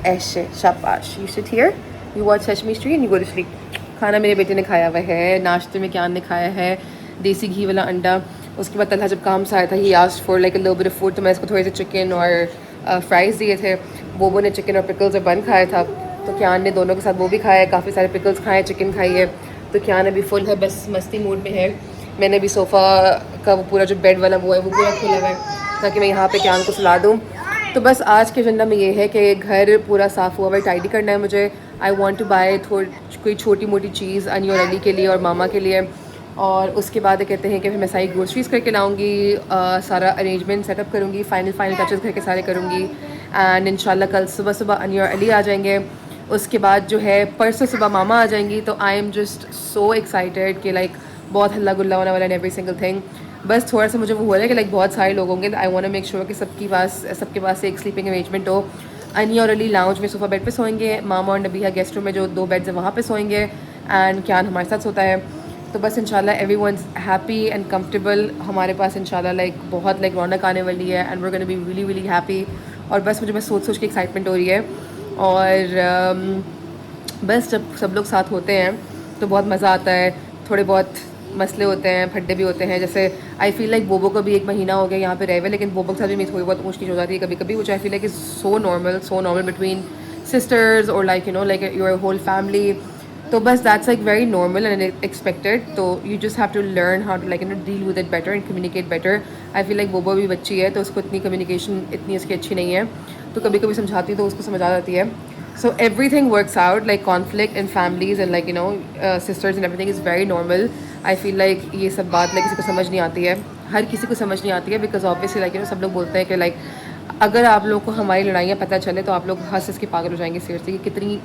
ऐसे, शाबाश। You sit here, you watch Sesame Street and you go to sleep. खाना मेरे बेटे ने खाया हुआ है, नाश्ते में क्या ने खाया है, देसी घी वाला अंडा। उसके बाद तलहा जब काम से आया था he asked for like a little bit of food, तो मैं इसको थोड़े से चिकन और फ्राइज़ दिए थे। बोबो ने चिकन और पिकल्स और बन खाया था, तो क्यान ने दोनों के साथ वो भी खाया है, काफ़ी सारे पिकल्स खाए, चिकन खाई है। तो क्यान अभी फुल है, बस मस्ती मूड में है। मैंने भी सोफ़ा का वो पूरा जो बेड वाला वो है वो पूरा खुला हुआ है ताकि मैं यहाँ पे क्यान को सुला दूँ। तो बस आज के एजेंडा में ये है कि घर पूरा साफ़ हुआ हुआ टाइडी करना है मुझे। आई वॉन्ट टू बाय कोई छोटी मोटी चीज़ अनिया और अली के लिए और मामा के लिए। और उसके बाद कहते हैं कि फिर मैं सारी ग्रोसरीज़ करके लाऊंगी, सारा अरेंजमेंट सेटअप करूँगी, फाइनल टचेस घर के सारे करूँगी। एंड इंशाल्लाह कल सुबह सुबह अनिया और अली आ जाएंगे। उसके बाद जो है परसों सुबह मामा आ जाएंगी। तो I am just so excited कि लाइक बहुत हल्ला गुल्ला होने वाला है एवरी सिंगल थिंग। बस थोड़ा सा मुझे वो हो रहा है कि लाइक बहुत सारे लोग होंगे। I want to make sure कि सबके पास एक स्लीपिंग अरेंजमेंट हो। अनिया और अली लाउंज में सोफ़ा बेड पे सोएंगे, मामा और नबीहा गेस्ट रूम में जो 2 बेड्स हैं वहाँ पे सोएंगे, एंड क्यान हमारे साथ सोता है। तो बस इंशाल्लाह एवरीवनस हैप्पी एंड कंफर्टेबल। हमारे पास इंशाल्लाह लाइक बहुत लाइक रौनक आने वाली है and we are gonna be really really happy. और बस मुझे सोच के एक्साइटमेंट हो रही है। और बस जब सब लोग साथ होते हैं तो बहुत मज़ा आता है। थोड़े बहुत मसले होते हैं, फड्डे भी होते हैं. जैसे आई फील लाइक बोबो को भी 1 महीना हो गया यहाँ पे रहे हुए, लेकिन बोबो के साथ भी मेरी थोड़ी बहुत मुश्किल हो जाती है कभी कभी, which I feel like is so normal between sisters और like you know like your whole family. तो बस that's like very normal and expected. तो you just have to learn how to like you know deal with it better and communicate better. I feel like Bobo भी बच्ची है तो उसको इतनी communication इतनी उसकी अच्छी नहीं है, तो कभी कभी समझाती है तो उसको समझ आ जाती है. So everything works out, like conflict in families and like you know sisters and everything is very normal. I feel like ये सब बात like किसी को समझ नहीं आती है, हर किसी को समझ नहीं आती है, because obviously like you know सब लोग बोलते हैं कि like अगर आप लोगों को हमारी लड़ाइयाँ पता चले तो आप लोग हंस के पागल हो जाएंगे seriously कि कितनी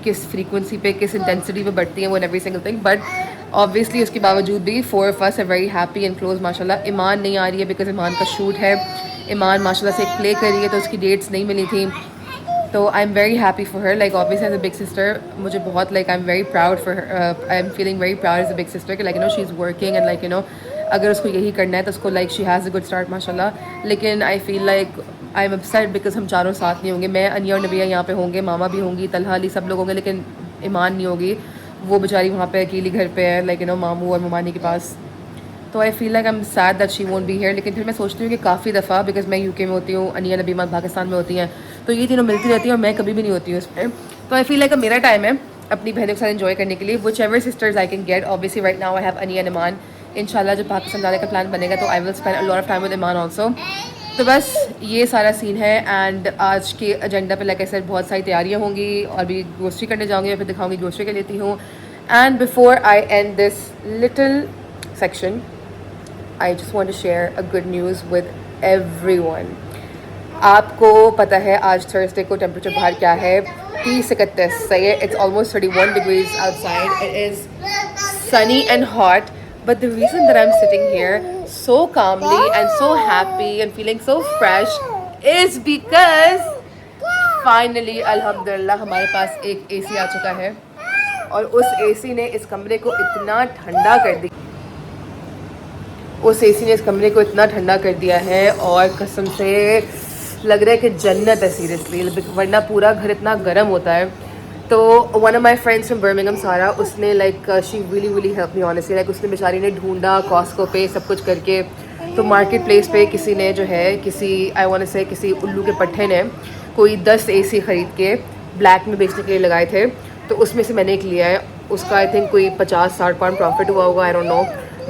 किस फ्रीक्वेंसी पे किस इंटेंसिटी पे बढ़ती है वो every single thing. But obviously उसके बावजूद भी 4 of us are very happy and close माशाल्लाह. ईमान नहीं आ रही है बिकॉज ईमान का शूट है. ईमान माशाल्लाह से एक प्ले कर रही है तो उसकी डेट्स नहीं मिली थी. तो I am very happy for her. Like obviously as a big sister मुझे बहुत like I am very proud for her. I am feeling very proud as a big sister कि like you know she is working and like you know अगर उसको यही करना है तो उसको like she has a good start माशाल्लाह. लेकिन I feel like I am upset because हम चारों साथ नहीं होंगे. मैं, अनिया और नबिया यहाँ पे होंगे, मामा भी होंगी, तलहा अली सब लोग होंगे, लेकिन ईमान नहीं होगी. वो बेचारी वहाँ पे अकेली घर पे है लाइक यू नो मामू और ममानी के पास. तो I feel like I am sad that she won't be here. लेकिन फिर मैं सोचती हूँ कि काफ़ी दफ़ा बिकॉज मैं यूके में होती हूँ, अनिया नबीमा पाकिस्तान में होती हैं, तो ये तीनों मिलती रहती हैं और मैं कभी भी नहीं होती हूँ उसमें. तो आई फील लाइक मेरा टाइम है अपनी बहनों के साथ एंजॉय करने के लिए. Whichever sisters I can get. Obviously right now I have Aniya and Iman. इंशाल्लाह जब पाकिस्तान जाने का प्लान बनेगा तो I will spend a lot of time with Iman also. तो बस ये सारा सीन है. एंड आज के एजेंडा पे लाइक आई सेड बहुत सारी तैयारियाँ होंगी और भी ग्रोसरी करने जाऊँगी, फिर दिखाऊँगी ग्रोसरी कर लेती हूँ. And before I and this little section I just want to share a good news with everyone. आपको पता है आज थर्सडे को टेम्परेचर बाहर क्या है? 30-31. सही है. It's almost 31 degrees outside. It is sunny and hot. But the reason that I'm sitting here so calmly and so happy and feeling so fresh is because finally alhamdulillah हमारे पास एक AC आ चुका है और उस AC ने इस कमरे को इतना ठंडा कर दिया. उस एसी ने इस कमरे को इतना ठंडा कर दिया है और कसम से लग रहा है कि जन्नत है सीरियसली, वरना पूरा घर इतना गर्म होता है. तो one of my friends from Birmingham सारा, उसने like she really help me honestly. Like उसने बेचारी ने ढूंढा कॉस्को पे सब कुछ करके. तो मार्केट प्लेस पे किसी ने जो है किसी आई वांट टू से किसी उल्लू के पट्टे ने कोई 10 AC ख़रीद के ब्लैक में बेचने के लिए लगाए थे. तो उसमें से मैंने एक लिया है. उसका आई थिंक कोई 50-60 पाउंड प्रॉफिट हुआ होगा, I don't know.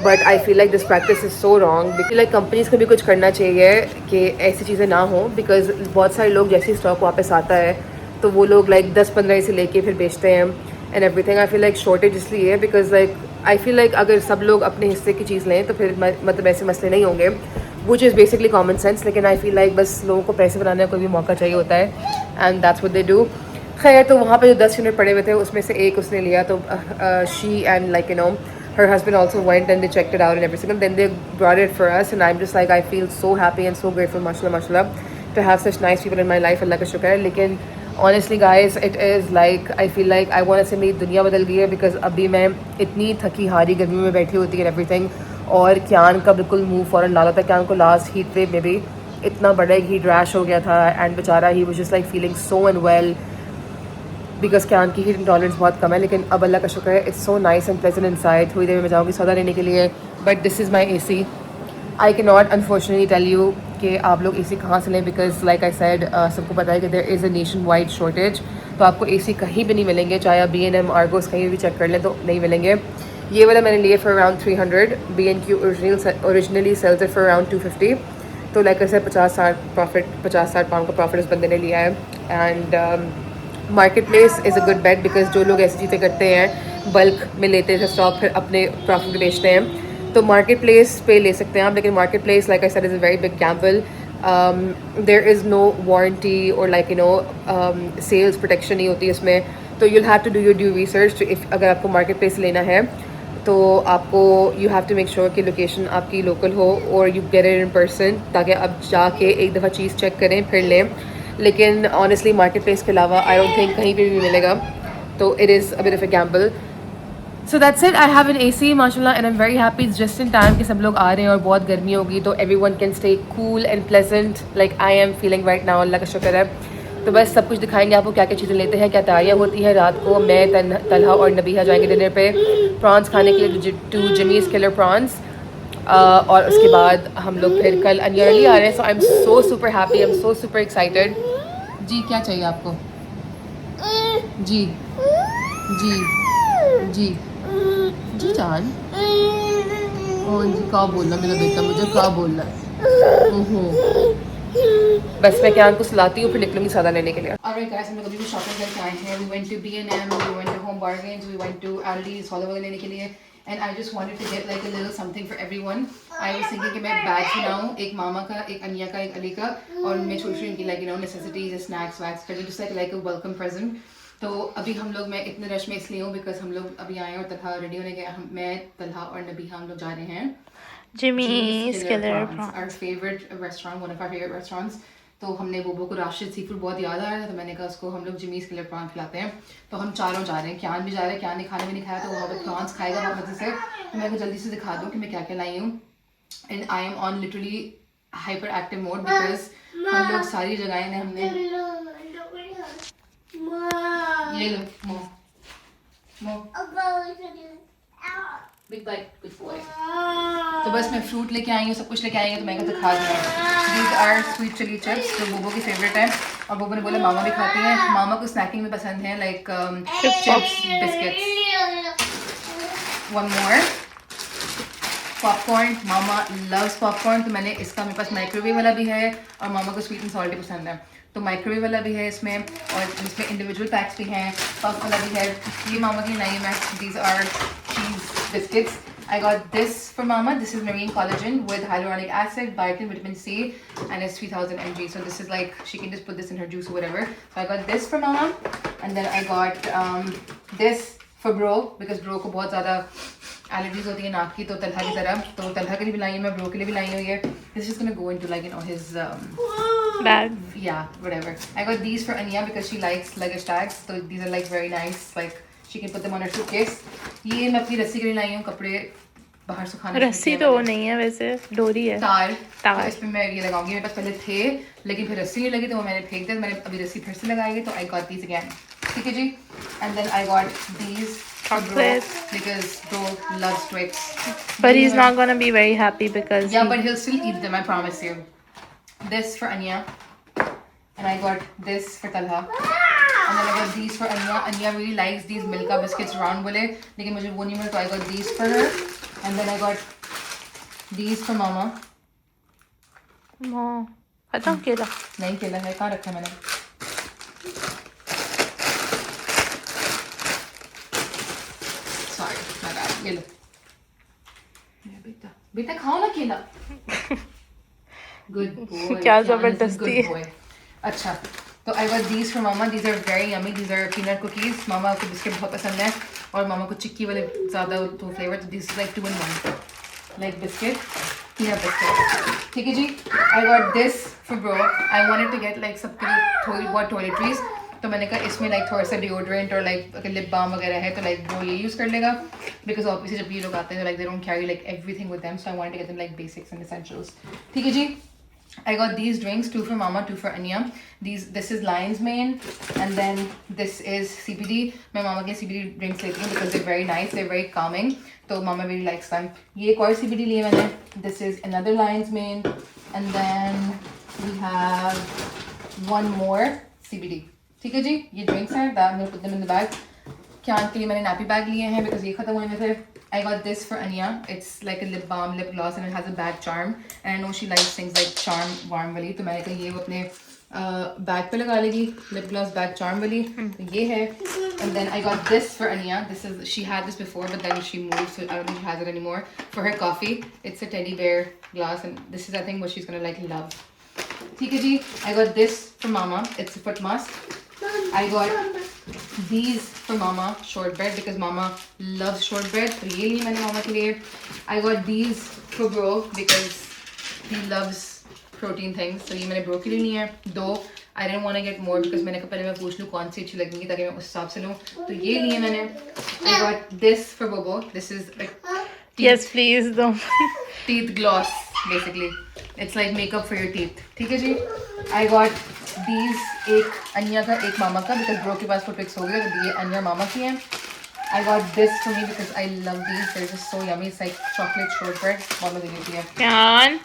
But I feel like this practice is so wrong. Because like companies को भी कुछ करना चाहिए कि ऐसी चीज़ें ना हो. बिकॉज बहुत सारे लोग जैसे ही स्टॉक वापस आता है तो वो लोग लाइक 10-15 से लेके फिर बेचते हैं and everything. I feel like shortage इसलिए है because like I feel like अगर सब लोग अपने हिस्से की चीज़ लें तो फिर मतलब ऐसे मसले नहीं होंगे, which is basically common sense. लेकिन आई फील लाइक बस लोगों को पैसे बनाने का कोई भी मौका चाहिए होता है and that's what they do. खैर तो वहाँ पे जो 10 यूनिट पड़े हुए थे उसमें से एक उसने लिया. तो she and like you no her husband also went and they checked it out and everything, and then they brought it for us and I'm just like I feel so happy and so grateful mashallah to have such nice people in my life. Allah ka shukr. लेकिन honestly guys it is like I feel like I want to say मेरी दुनिया बदल गई है because अभी मैं इतनी थकी हारी गर्मी में बैठी होती है everything और क्यान का बिल्कुल मुंह फ़ौरन डाला था. क्यान को लास्ट हीट वेव में भी इतना बड़ा एक हीट रैश हो गया था एंड बेचारा ही was just like feeling so unwell because Kiyan की हीट इंटॉलरेंस बहुत कम है. लेकिन अब अल्लाह का शुक्र है it's so nice and pleasant inside. थोड़ी देर में मैं जाऊँगी सौदा लेने के लिए. But this is my AC. I can not unfortunately tell you कि आप लोग AC कहाँ से लें बिकॉज लाइक आई सेड सबको पता है कि there is a nationwide shortage. तो आपको AC कहीं भी नहीं मिलेंगे, चाहे आप B&M आर्गोस कहीं भी चेक कर लें तो नहीं मिलेंगे. ये वाला मैंने लिए for around 300. B&Q originally sells it for around 250. तो लाइक ऐसे 50-60 पाउंड का प्रॉफिट उस बंदे ने लिया है. And marketplace is a good bet because जो लोग ऐसी चीज़ें करते हैं बल्क में लेते हैं स्टॉक फिर अपने प्रॉफिट में बेचते हैं तो मार्केट प्लेस पे ले सकते हैं आप. लेकिन market place like I said is a very big gamble. There is no warranty और like you know sales protection नहीं होती इसमें. तो you'll have to do your due research. If अगर आपको मार्केट प्लेस लेना है तो आपको you have to make sure कि लोकेशन आपकी लोकल हो और you get it in person ताकि आप जाके एक दफ़ा चीज़ चेक करें फिर लें. लेकिन ऑनेस्टली मार्केट प्लेस के अलावा आई डोंट थिंक कहीं पे भी मिलेगा. तो it is a bit of a gamble. So that's it. I have an AC माशाल्लाह and I am very happy just in time कि सब लोग आ रहे हैं और बहुत गर्मी होगी तो everyone can stay cool and pleasant like I am feeling right now. अल्लाह का शुक्र है. तो बस सब कुछ दिखाएंगे आपको, क्या क्या चीज़ें लेते हैं, क्या तैयारियाँ होती हैं। रात को मैं तलहा और नबीहा जाएंगे डिनर पे प्रॉन्स खाने के लिए, टू जिमीज़ किलर प्रॉन्स। और उसके बाद हम लोग फिर कल अनियरली आ रहे हैं। So I am so super happy, I am so super excited. जी क्या चाहिए आपको? जी जी जी जी जान। ओ जी क्या बोलना मेरा बेटा, मुझे क्या बोलना है। बस मैं क्या को सुलाती हूँ, फिर निकलूंगी सादा लेने के लिए। Alright guys, हम लोग अभी भी शॉपिंग करके आए हैं। We went to B&M, we went to Home Bargains, we went to Aldi, सौदा वगैरह लेने के लिए। And I just wanted to get like a little something for everyone. I was thinking कि मैं बैग बनाऊँ, एक मामा का, एक अनिया का, एक अली का, और मैं छोटी छोटी like you know necessities, snacks, wax, just like a welcome present. तो अभी हम लोग, मैं इतने रश में इसलिए हूँ बिकॉज हम लोग अभी आए और तलहा रेडी होने गए। मैं तलहा और नबीहा हम लोग जा रहे हैं Jimmy's Killer Prawns. our favorite restaurant, one of our favorite restaurants. तो हमने बोबो को राशिद सी फूड बहुत याद आ रहा था, तो मैंने कहा उसको हम लोग जिमीज़ किलर प्रॉन खिलाते हैं। तो हम चारों जा रहे हैं, क्यान भी जा रहा है, क्यान ने खाने भी नहीं खाया तो वहाँ पर प्रॉन्स खाएगा बहुत मजे से। तो मैं जल्दी से दिखा दूँ कि मैं क्या क्या लाई हूँ। And I M on literally hyper active mode because हम लोग सारी जगहें ने हमने ये लो मो बिग बाइट, गुड बॉय। तो बस मैं फ्रूट लेके आई हूँ, सब कुछ लेके आई हूँ, तो मैं दिखा दूँ। These are sweet chilli chips जो बोबो की फेवरेट है, और बोबो ने बोला मामा भी खाती हैं। मामा को स्नैकिंग में पसंद है like chips, biscuits. One more popcorn, mama loves popcorn, तो मैंने इसका, मेरे पास माइक्रोवेव वाला भी है और मामा को स्वीट एंड सॉल्टी पसंद है, तो माइक्रोवेव वाला भी है इसमें, और इसमें इंडिविजुअल पैक्स भी हैं, पफ वाला भी है। ये मामा की लाई मैं, these are cheese biscuits. I got this for mama. This is marine collagen with hyaluronic acid, biotin, vitamin C, and it's 3000 mg. So this is like, she can just put this in her juice or whatever. So I got this for mama, and then I got this for bro because bro को बहुत ज़्यादा allergies होती है नाक की, तो तलहा की तरह, तो तलहा के लिए भी लाई हूँ मैं, bro के लिए भी लाई हूँ ये। This is gonna go into like you know his Bag. yeah, whatever. I got these for Anya because she likes luggage tags. So these are like very nice, like she can put them on her suitcase. ये मैं अपनी रस्सी के लिए लाई हूँ, कपड़े बाहर सुखाने। रस्सी तो वो नहीं है वैसे, डोरी है। तार। तार। तो इस पे मैं ये लगाऊंगी, मेरे पास पहले थे लेकिन फिर रस्सी नहीं लगी तो वो मैंने फेंक दिया, मैंने अभी रस्सी फिर से लगाई, तो I got these again. ठीक है जी। And then I got these for bro because bro loves Twix. But he's not gonna be very happy because yeah, but he'll still eat them, I promise you. This for Anya, and I got this for Talha. And then I got these for Anya. Anya really likes these Milka biscuits round वाले, लेकिन मुझे वो नहीं मिला, तो I got these for her. And then I got these for mama. खत्म केला? नहीं केला है, कहाँ रखा मैंने? Sorry, my bad. ये लो। मेरा बेटा, बेटा खाओ ना केला। Good boy. क्या Kian is a जबरदस्ती। good boy. अच्छा, तो I got these for mama. These are very yummy. These are peanut cookies. मामा को बिस्किट बहुत पसंद है और मामा को चिक्की वाले ज़्यादा तो फ्लेवर, तो this is like 2 in 1. Like biscuit, peanut biscuit. ठीक है जी। I got this for bro. I wanted to get like सबके लिए थोड़ी बहुत toiletries. तो मैंने कहा इसमें like थोड़ा सा deodorant और like अगर lip balm वगैरह है तो like वो ये यूज़ कर लेगा, because obviously जब ये लोग आते हैं like they don't carry like everything with them, so I wanted to get them like basics and essentials. ठीक है जी। I got these drinks, 2 for mama, 2 for Anya. This is lion's mane, and then this is CBD. मैं मामा के CBD drinks लेती हूँ because they're very nice, they're very calming. तो मामा really likes them. ये एक और CBD लिए मैंने. This is another lion's mane, and then we have one more CBD. ठीक है जी, ये drinks हैं. I'm gonna put them in the bag. क्यान के लिए मैंने nappy bag लिए हैं because ये खत्म होने में थे. I got this for Anya. It's like a lip balm, lip gloss, and it has a bad charm. And I know she likes things like charm warm वाली, तो मैंने कहा ये वो अपने बैग पे लगा लेगी, lip gloss bag charm वाली, तो ये है. And then I got this for Anya. This is, she had this before, but then she moved, so I don't think she has it anymore. For her coffee, it's a teddy bear glass, and this is I think what she's gonna like love. ठीक है जी. I got this for mama. It's a foot mask. I got these for mama, shortbread, because mama loves shortbread. तो ये लिए मैंने मामा के लिए. I got these for bro because he loves protein things. तो ये मैंने bro के लिए लिए हैं. 2. I didn't want to get more because मैंने कहा पहले मैं पूछ लूँ कौन सी अच्छी लगेंगी ताकि मैं उस हिसाब से लूँ. तो ये लिए मैंने. I got this for Bobo. This is like Yes, please don't. teeth gloss basically. It's like makeup for your teeth. ठीक है जी. I got these एक अन्या का एक मामा का because ब्रो के पास फोटो पिक्स हो गए तो ये अन्या मामा की हैं. I got this for me because I love these. They're just so yummy. It's like chocolate shortbread. बहुत मजे लेती है. Kyan?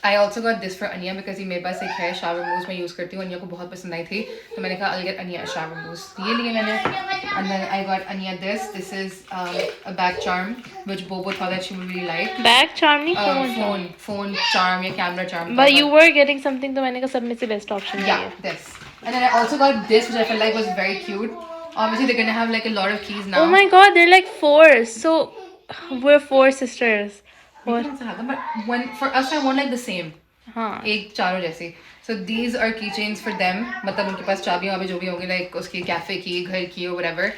I also got this for Anya because ये मेरे पास एक है shower mousse मैं यूज़ करती हूँ. Anya को बहुत पसंद आई थी तो मैंने कहा I'll get Anya a shower mousse. ये लिए मैंने. And then I got Anya this. This is a back charm which Bobo thought that she would really like. Back charm नहीं Phone charm या camera charm. But you were getting something तो मैंने कहा सब में से best option Yeah, this. And then I also got this which I felt like was very cute. Obviously they're gonna have like a lot of keys now. Oh my god, they're like 4. So we're 4 sisters. But when for us I want like the same. हाँ. एक चारों जैसी. So these are keychains for them. मतलब उनके पास चाबियाँ वाबियाँ जो भी होंगी like उसकी कैफे की घर की or whatever.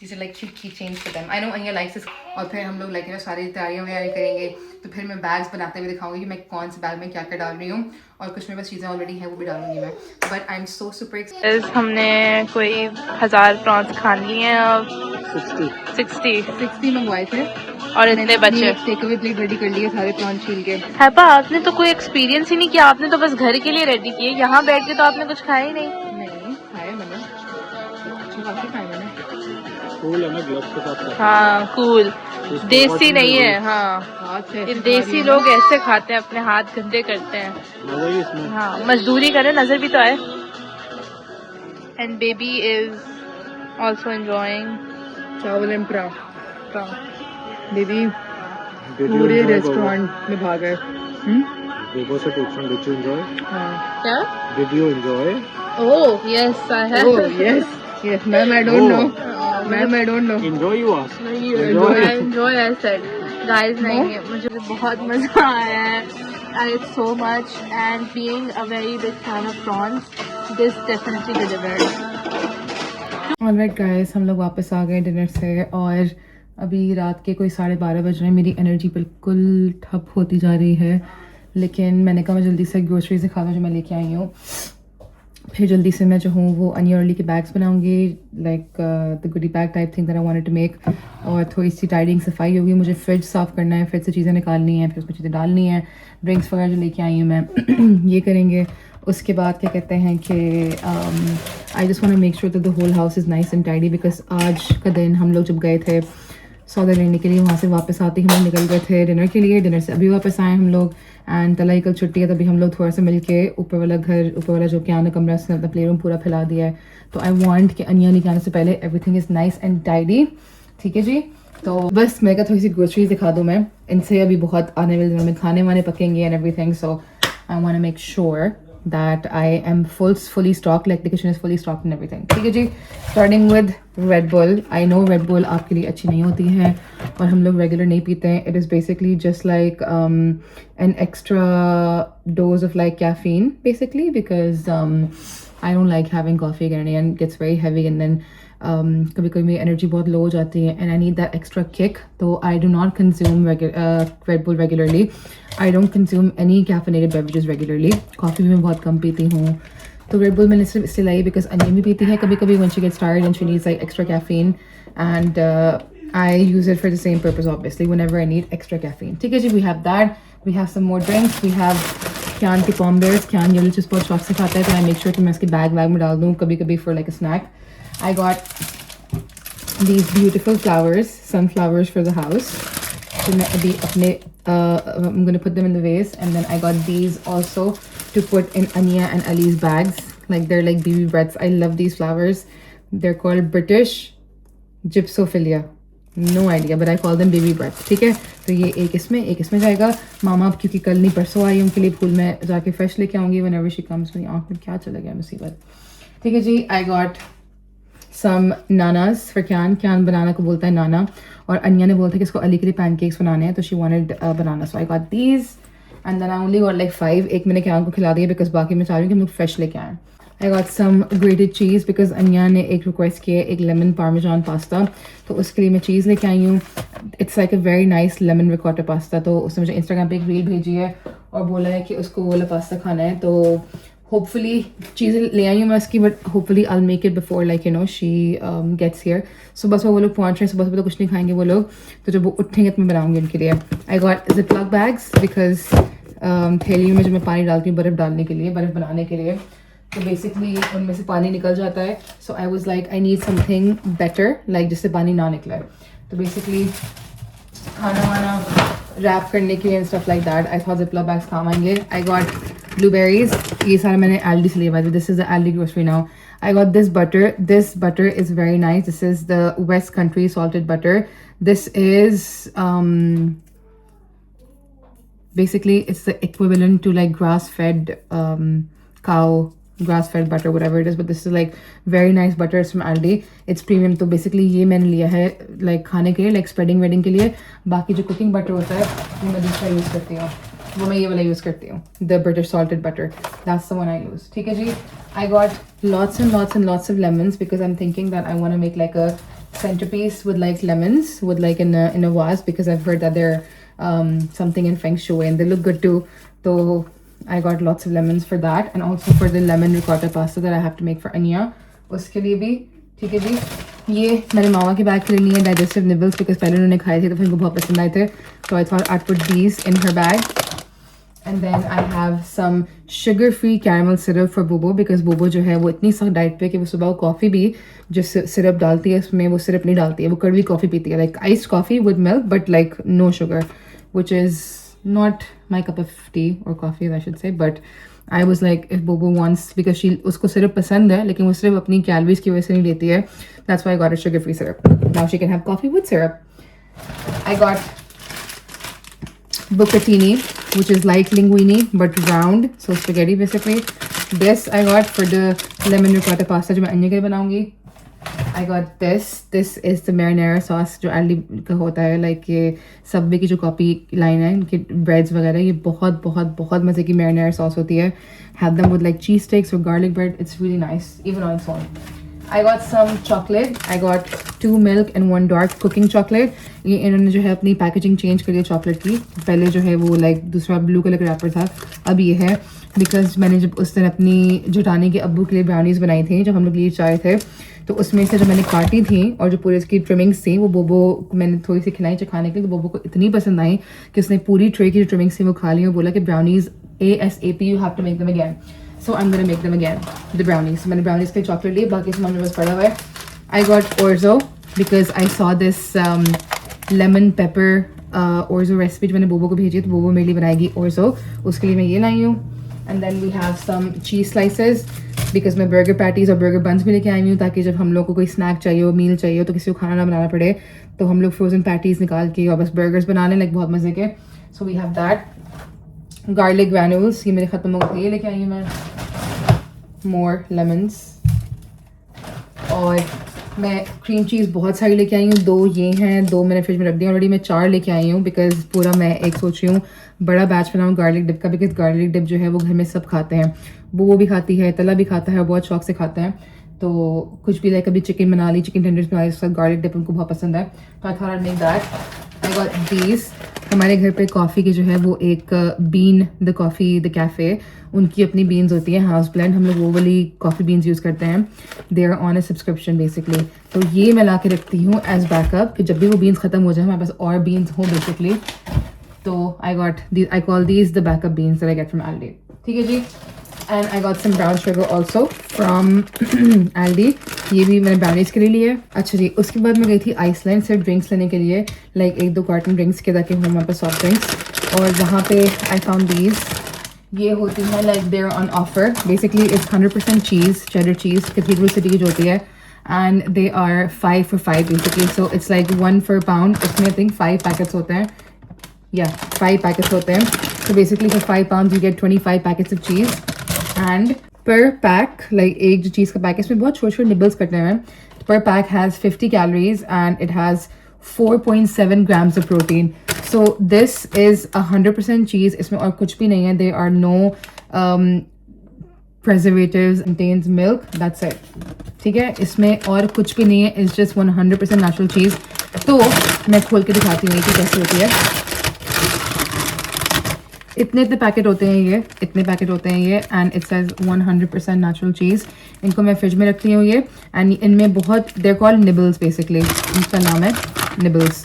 These are like cute keychains for them. I know Anya likes this. और फिर हम लोग like सारी तैयारियाँ वगैरह करेंगे तो फिर मैं बैग्स बनाते हुए दिखाऊंगी कि मैं कौन से बैग में क्या क्या डाल रही हूँ और कुछ मेरे पास चीज़ें ऑलरेडी हैं वो भी डालूंगी मैं. But I'm so super excited. हमने कोई 1000 प्रॉन्स खान लिए हैं अब 60 मंगवाए थे और इतने बचे. टेक अवे प्लेट रेडी कर लिए सारे प्रॉन छील के. है पा आपने तो कोई एक्सपीरियंस ही नहीं किया. आपने तो बस घर के लिए रेडी किए. यहाँ बैठ के तो आपने कुछ खाया ही नहीं. नहीं खाए मैंने. अच्छे खासे खाए मैंने. कूल है ना ग्लव्स के साथ. हाँ कूल. देसी नहीं है. हाँ ये देसी लोग ऐसे खाते हैं अपने हाथ गंदे करते हैं. मजा ही इसमें. हाँ मजदूरी करें नजर भी तो आए. And baby is also enjoying चावल एंड बेबी पूरे रेस्टोरेंट में भाग गए. बेबो से पूछ रहा हूँ, did you enjoy? क्या. Did you enjoy? Oh yes I have. Oh yes ma'am I don't know. Ma'am I don't know. Enjoy you asked. enjoy I said. Guys नहीं मुझे बहुत मजा आया है. I ate so much and being a very big fan of prawns, this definitely delivered. Alright guys, हम लोग वापस आ गए डिनर से और अभी रात के कोई 12:30 बज रहे हैं. मेरी एनर्जी बिल्कुल ठप होती जा रही है लेकिन मैंने कहा मैं जल्दी से ग्रोसरीज दिखा दूँ जो मैं लेके आई हूँ. फिर जल्दी से मैं जो हूँ वो अनिया अर्ली के बैग्स बनाऊंगी like the goody bag type thing that I wanted to make. और थोड़ी सी टाइडिंग सफाई होगी. मुझे फ्रिज साफ़ करना है, फ्रिज से चीज़ें निकालनी है, फिर उसमें चीज़ें डालनी है. ड्रिंक्स वगैरह जो लेके आई हूँ मैं ये करेंगे. उसके बाद क्या कहते हैं कि I just want to make sure that the whole house is nice and tidy because आज का दिन हम लोग जब गए थे सौदा लेने के लिए वहाँ से वापस आते ही हम लोग निकल गए थे डिनर के लिए. डिनर से अभी वापस आए हम लोग एंड तलाई कल छुट्टी है तभी हम लोग थोड़ा सा मिल के ऊपर वाला जो क्या ना कमरा से अपना प्ले रूम पूरा फैला दिया है. तो आई वांट कि अनिया नहीं आने से पहले everything is nice and tidy. ठीक है जी. तो बस मैं थोड़ी सी ग्रोसरीज दिखा दूँ मैं. इनसे अभी बहुत आने वाले दिनों में खाने वाने पकेंगे and everything. So I want to make sure that I am fully stocked, like the kitchen is fully stocked and everything. ठीक है जी. Starting with Red Bull. I know Red Bull आपके लिए अच्छी नहीं होती है और हम लोग regular नहीं पीते हैं. It is basically just like an extra dose of like caffeine basically because I don't like having coffee again and it gets very heavy and then कभी कभी मेरी एनर्जी बहुत लो हो जाती है and I need that extra kick. तो I do not consume Red Bull regularly. I don't consume any caffeinated beverages regularly. Coffee भी मैं बहुत कम पीती हूँ. तो Red Bull मैंने सिर्फ इसलिए लाई because अनिया भी पीती है कभी कभी when she gets tired and she needs like extra caffeine and I use it for the same purpose obviously whenever I need extra caffeine. ठीक है जी. We have that. We have some more drinks. We have Kyan के Pom Bears. Kyan yellow chips बहुत शौक से खाता है तो I make sure कि मैं इसके बैग में डाल दूँ कभी कभी for like a snack. I got these beautiful flowers, sunflowers for the house. So मैं अभी अपने I'm gonna put them in the vase and then I got these also to put in Anya and Ali's bags. Like they're like baby breaths. I love these flowers. They're called British Gypsophilia. No idea, but I call them baby breaths. ठीक है. तो ये एक इसमें जाएगा. मामा क्योंकि कल नहीं परसों आई उनके लिए फूल मैं जाके फ्रेश लेके आऊँगी whenever she comes. मेरी आँख में क्या चला गया मुसीबत. ठीक है जी. I got some nanas for Kyan banana को बोलता है नाना और अनिया ने बोला था कि इसको अली के लिए pancakes बनाने हैं तो she wanted banana. So I got these and then I only got like 5. एक मैंने Kyan को खिला दिया because बाकी मैं चाह रही हूँ कि हम लोग fresh लेके आएँ. I got some grated cheese because अनिया ने एक request किया एक lemon parmesan pasta तो उसके लिए मैं चीज़ लेके आई हूँ. It's like a very nice lemon ricotta pasta. तो उसने मुझे Instagram पे एक reel भेजी है और बोला है कि उसको वो वाला पास्ता खाना है. तो hopefully चीज़ें ले आई हूँ मैं उसकी but hopefully I'll make it before like you know she gets here. सुबह वो लोग पहुँच रहे हैं. सुबह तो कुछ नहीं खाएंगे वो लोग तो जब वो उठेंगे तो मैं बनाऊँगी उनके लिए. I got Ziploc bags because थैली में जब मैं पानी डालती हूँ बर्फ़ डालने के लिए बर्फ़ बनाने के लिए तो बेसिकली उनमें से पानी निकल जाता है. So I was like I need something better, like जिससे पानी ना निकले. तो बेसिकली खाना वाना रैप करने के लिए stuff like that I thought ziplock bags काम आएंगे. आई गॉट ब्लूबेरीज, ये सारा मैंने एल्डी से लिया. This is the Aldi grocery now. I got this butter. This butter is very nice. This is the West Country salted butter. This is basically it's the equivalent to like grass-fed cow, grass-fed butter, whatever it is. But this is like very nice butter. It's from Aldi. It's premium. तो basically ये मैंने लिया है like खाने के लिए, like spreading wedding के लिए. बाकी जो cooking butter होता है वो मैं दूसरा यूज़ करती हूँ. वो मैं ये वाला यूज़ करती हूँ, the British salted butter. That's the one I use. ठीक है जी. I got lots and lots and lots of lemons because I'm thinking that I want to make like a centerpiece with like lemons, with like in a vase, because I've heard that they're something in Feng Shui and they look good too. So I got lots of lemons for that, and also for the lemon ricotta pasta that I have to make for Anya. उसके लिए भी ठीक है जी. ये मैंने मामा के bag के लिए लिए digestive nibbles because पहले उन्होंने खाए थे तो फिर उनको बहुत पसंद आए थे. So I thought I'd put these in her bag. And then I have some sugar-free caramel syrup for Bobo because Bobo जो है वो इतनी सख्त डाइट पे कि वो सुबह कॉफ़ी भी जो सिरप डालती है उसमें वो सिरप नहीं डालती है, वो कड़वी कॉफ़ी पीती है, like iced coffee with milk but like no sugar, which is not my cup of tea or coffee I should say. But I was like, if Bobo wants, because उसको syrup पसंद है लेकिन वो सिर्फ अपनी calories की वजह से नहीं लेती है, that's why I got a sugar-free syrup. Now she can have coffee with syrup. I got bucatini, which is like linguine but round, so spaghetti basically. This I got for the lemon ricotta pasta जो मैं अन्य के लिए बनाऊंगी. I got this. This is the marinara sauce जो Aldi का होता है, like ये Subway की जो कॉपी लाइन है इनके breads वगैरह, ये बहुत बहुत बहुत मज़े की marinara sauce होती है. Have them with like cheese sticks or garlic bread. It's really nice even on its own. I got some chocolate. I got 2 milk and 1 dark cooking chocolate. ये इन्होंने जो है अपनी पैकेजिंग चेंज करी है chocolate की. पहले जो है वो लाइक दूसरा ब्लू कलर का रैपर था, अब ये है. बिकॉज मैंने जब उस दिन अपनी जुटाने के अब्बू के लिए ब्राउनीज बनाई थी जब हम लोग लिए चाहे थे, तो उसमें से जो मैंने काटी थी और जो पूरी इसकी ट्रिमिंग्स थी वो बोबो को मैंने थोड़ी सी खिलाई चखाने के लिए. तो बोबो को इतनी पसंद आई कि उसने पूरी ट्रे की जो ट्रिमिंग्स थी वो खा ली और बोला कि brownies ASAP you have to make them again. So I'm gonna make them again, the brownies. मैंने brownies के chocolate लिए, बाकी सामान मेरे पास पड़ा हुआ है. I got orzo because I saw this lemon pepper orzo recipe जो मैंने बोबो को भेजी, तो बोबो मेरे लिए बनाएगी orzo. उसके लिए मैं ये लाई हूँ. And then we have some cheese slices because मैं burger patties और burger buns भी लेके आई हूँ ताकि जब हम लोग को कोई snack चाहिए हो, meal चाहिए हो, तो किसी को खाना ना बनाना पड़े, तो हम लोग frozen patties निकाल के और बस burgers बना लें, like बहुत मज़े के. So we have that. Garlic granules, ये मेरे ख़त्म हो गए, ये लेके आई हूँ मैं. More lemons. और मैं क्रीम चीज़ बहुत सारी लेके आई हूँ. 2 ये हैं, 2 मैंने फ्रिज में रख दी ऑलरेडी. मैं 4 लेके आई हूँ बिकॉज पूरा मैं एक सोच रही हूँ बड़ा बैच बनाऊँ गार्लिक डिप का, बिकॉज गार्लिक डिप जो है वो घर में सब खाते हैं. वो भी खाती है, तला भी खाता है, बहुत शौक से खाते हैं. तो कुछ भी लाइक कभी चिकन बना ली, चिकन टेंडर्स बना ली, उसके साथ गार्लिक डिप उनको बहुत पसंद है. तो I thought I make that. I got these. हमारे घर पे कॉफ़ी की जो है वो एक bean the coffee the cafe, उनकी अपनी बीन्स होती है हाउस ब्लेंड, हम लोग वो वाली कॉफ़ी बीन्स यूज़ करते हैं. They are on a subscription basically. तो ये मैं ला के रखती हूँ एज बैकअप कि जब भी वो बीन्स ख़त्म हो जाए हमारे पास और बीन्स हो बेसिकली. तो I call these the backup beans that I get from Aldi. ठीक है जी. And I got some brown sugar also from Aldi. ये भी मैंने ब्राउनीज के लिए लिए. अच्छा जी, उसके बाद मैं गई थी आइसलैंड सिर्फ ड्रिंक्स लेने के लिए, लाइक 1-2 कार्टन ड्रिंक्स के ताकि हमारे पास सॉफ्ट ड्रिंक्स. और वहाँ पे आई फाउंड दीज. ये होती है like they're on offer. Basically it's 100% cheese, cheddar cheese, Cathedral City की जो होती है. And they are 5 for 5 basically. So it's like 1 for a pound. इसमें आई थिंक 5 पैकेट्स होते हैं. या 5 पैकेट्स होते हैं. So basically for £5 you get 25 packets of cheese, and per pack, like एक जो चीज़ का पैक है इसमें बहुत छोटे छोटे निबल्स कटे हुए हैं. Per pack has 50 calories and it has 4.7 grams of protein. So this is 100% cheese. इसमें और कुछ भी नहीं है. There are no preservatives. Contains milk. That's it. ठीक है, इसमें और कुछ भी नहीं है. It's just 100% natural cheese. तो मैं खोल के दिखाती हूँ कि कैसी होती है. इतने पैकेट होते हैं ये, इतने पैकेट होते हैं ये. एंड इट सेज 100% नेचुरल चीज़. इनको मैं फ्रिज में रखती हूँ ये. एंड इनमें बहुत, देयर कॉल्ड निबल्स बेसिकली, इनका नाम है निबल्स.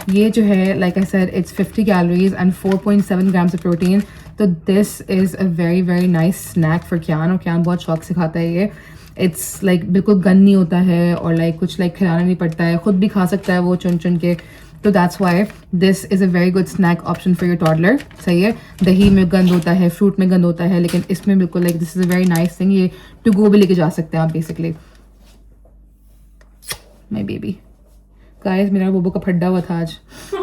ये जो है like I said it's 50 calories and 4.7 grams of protein. तो this is a very very nice snack for Kiyan, और क्यान बहुत शौक से खाता है ये. इट्स लाइक बिल्कुल गंद नहीं होता है और लाइक कुछ लाइक खिलाना नहीं पड़ता है, खुद भी खा सकता है वो चुन चुन के. तो that's why this is a very good snack option for your toddler. सही है, दही में गंद होता है, फ्रूट में गंद होता है, लेकिन इसमें बिल्कुल like this is a very nice thing. ये टू गो भी लेके जा सकते हैं आप बेसिकली. माई बेबी गाइस, मेरा बोबो का फड्डा हुआ था आज.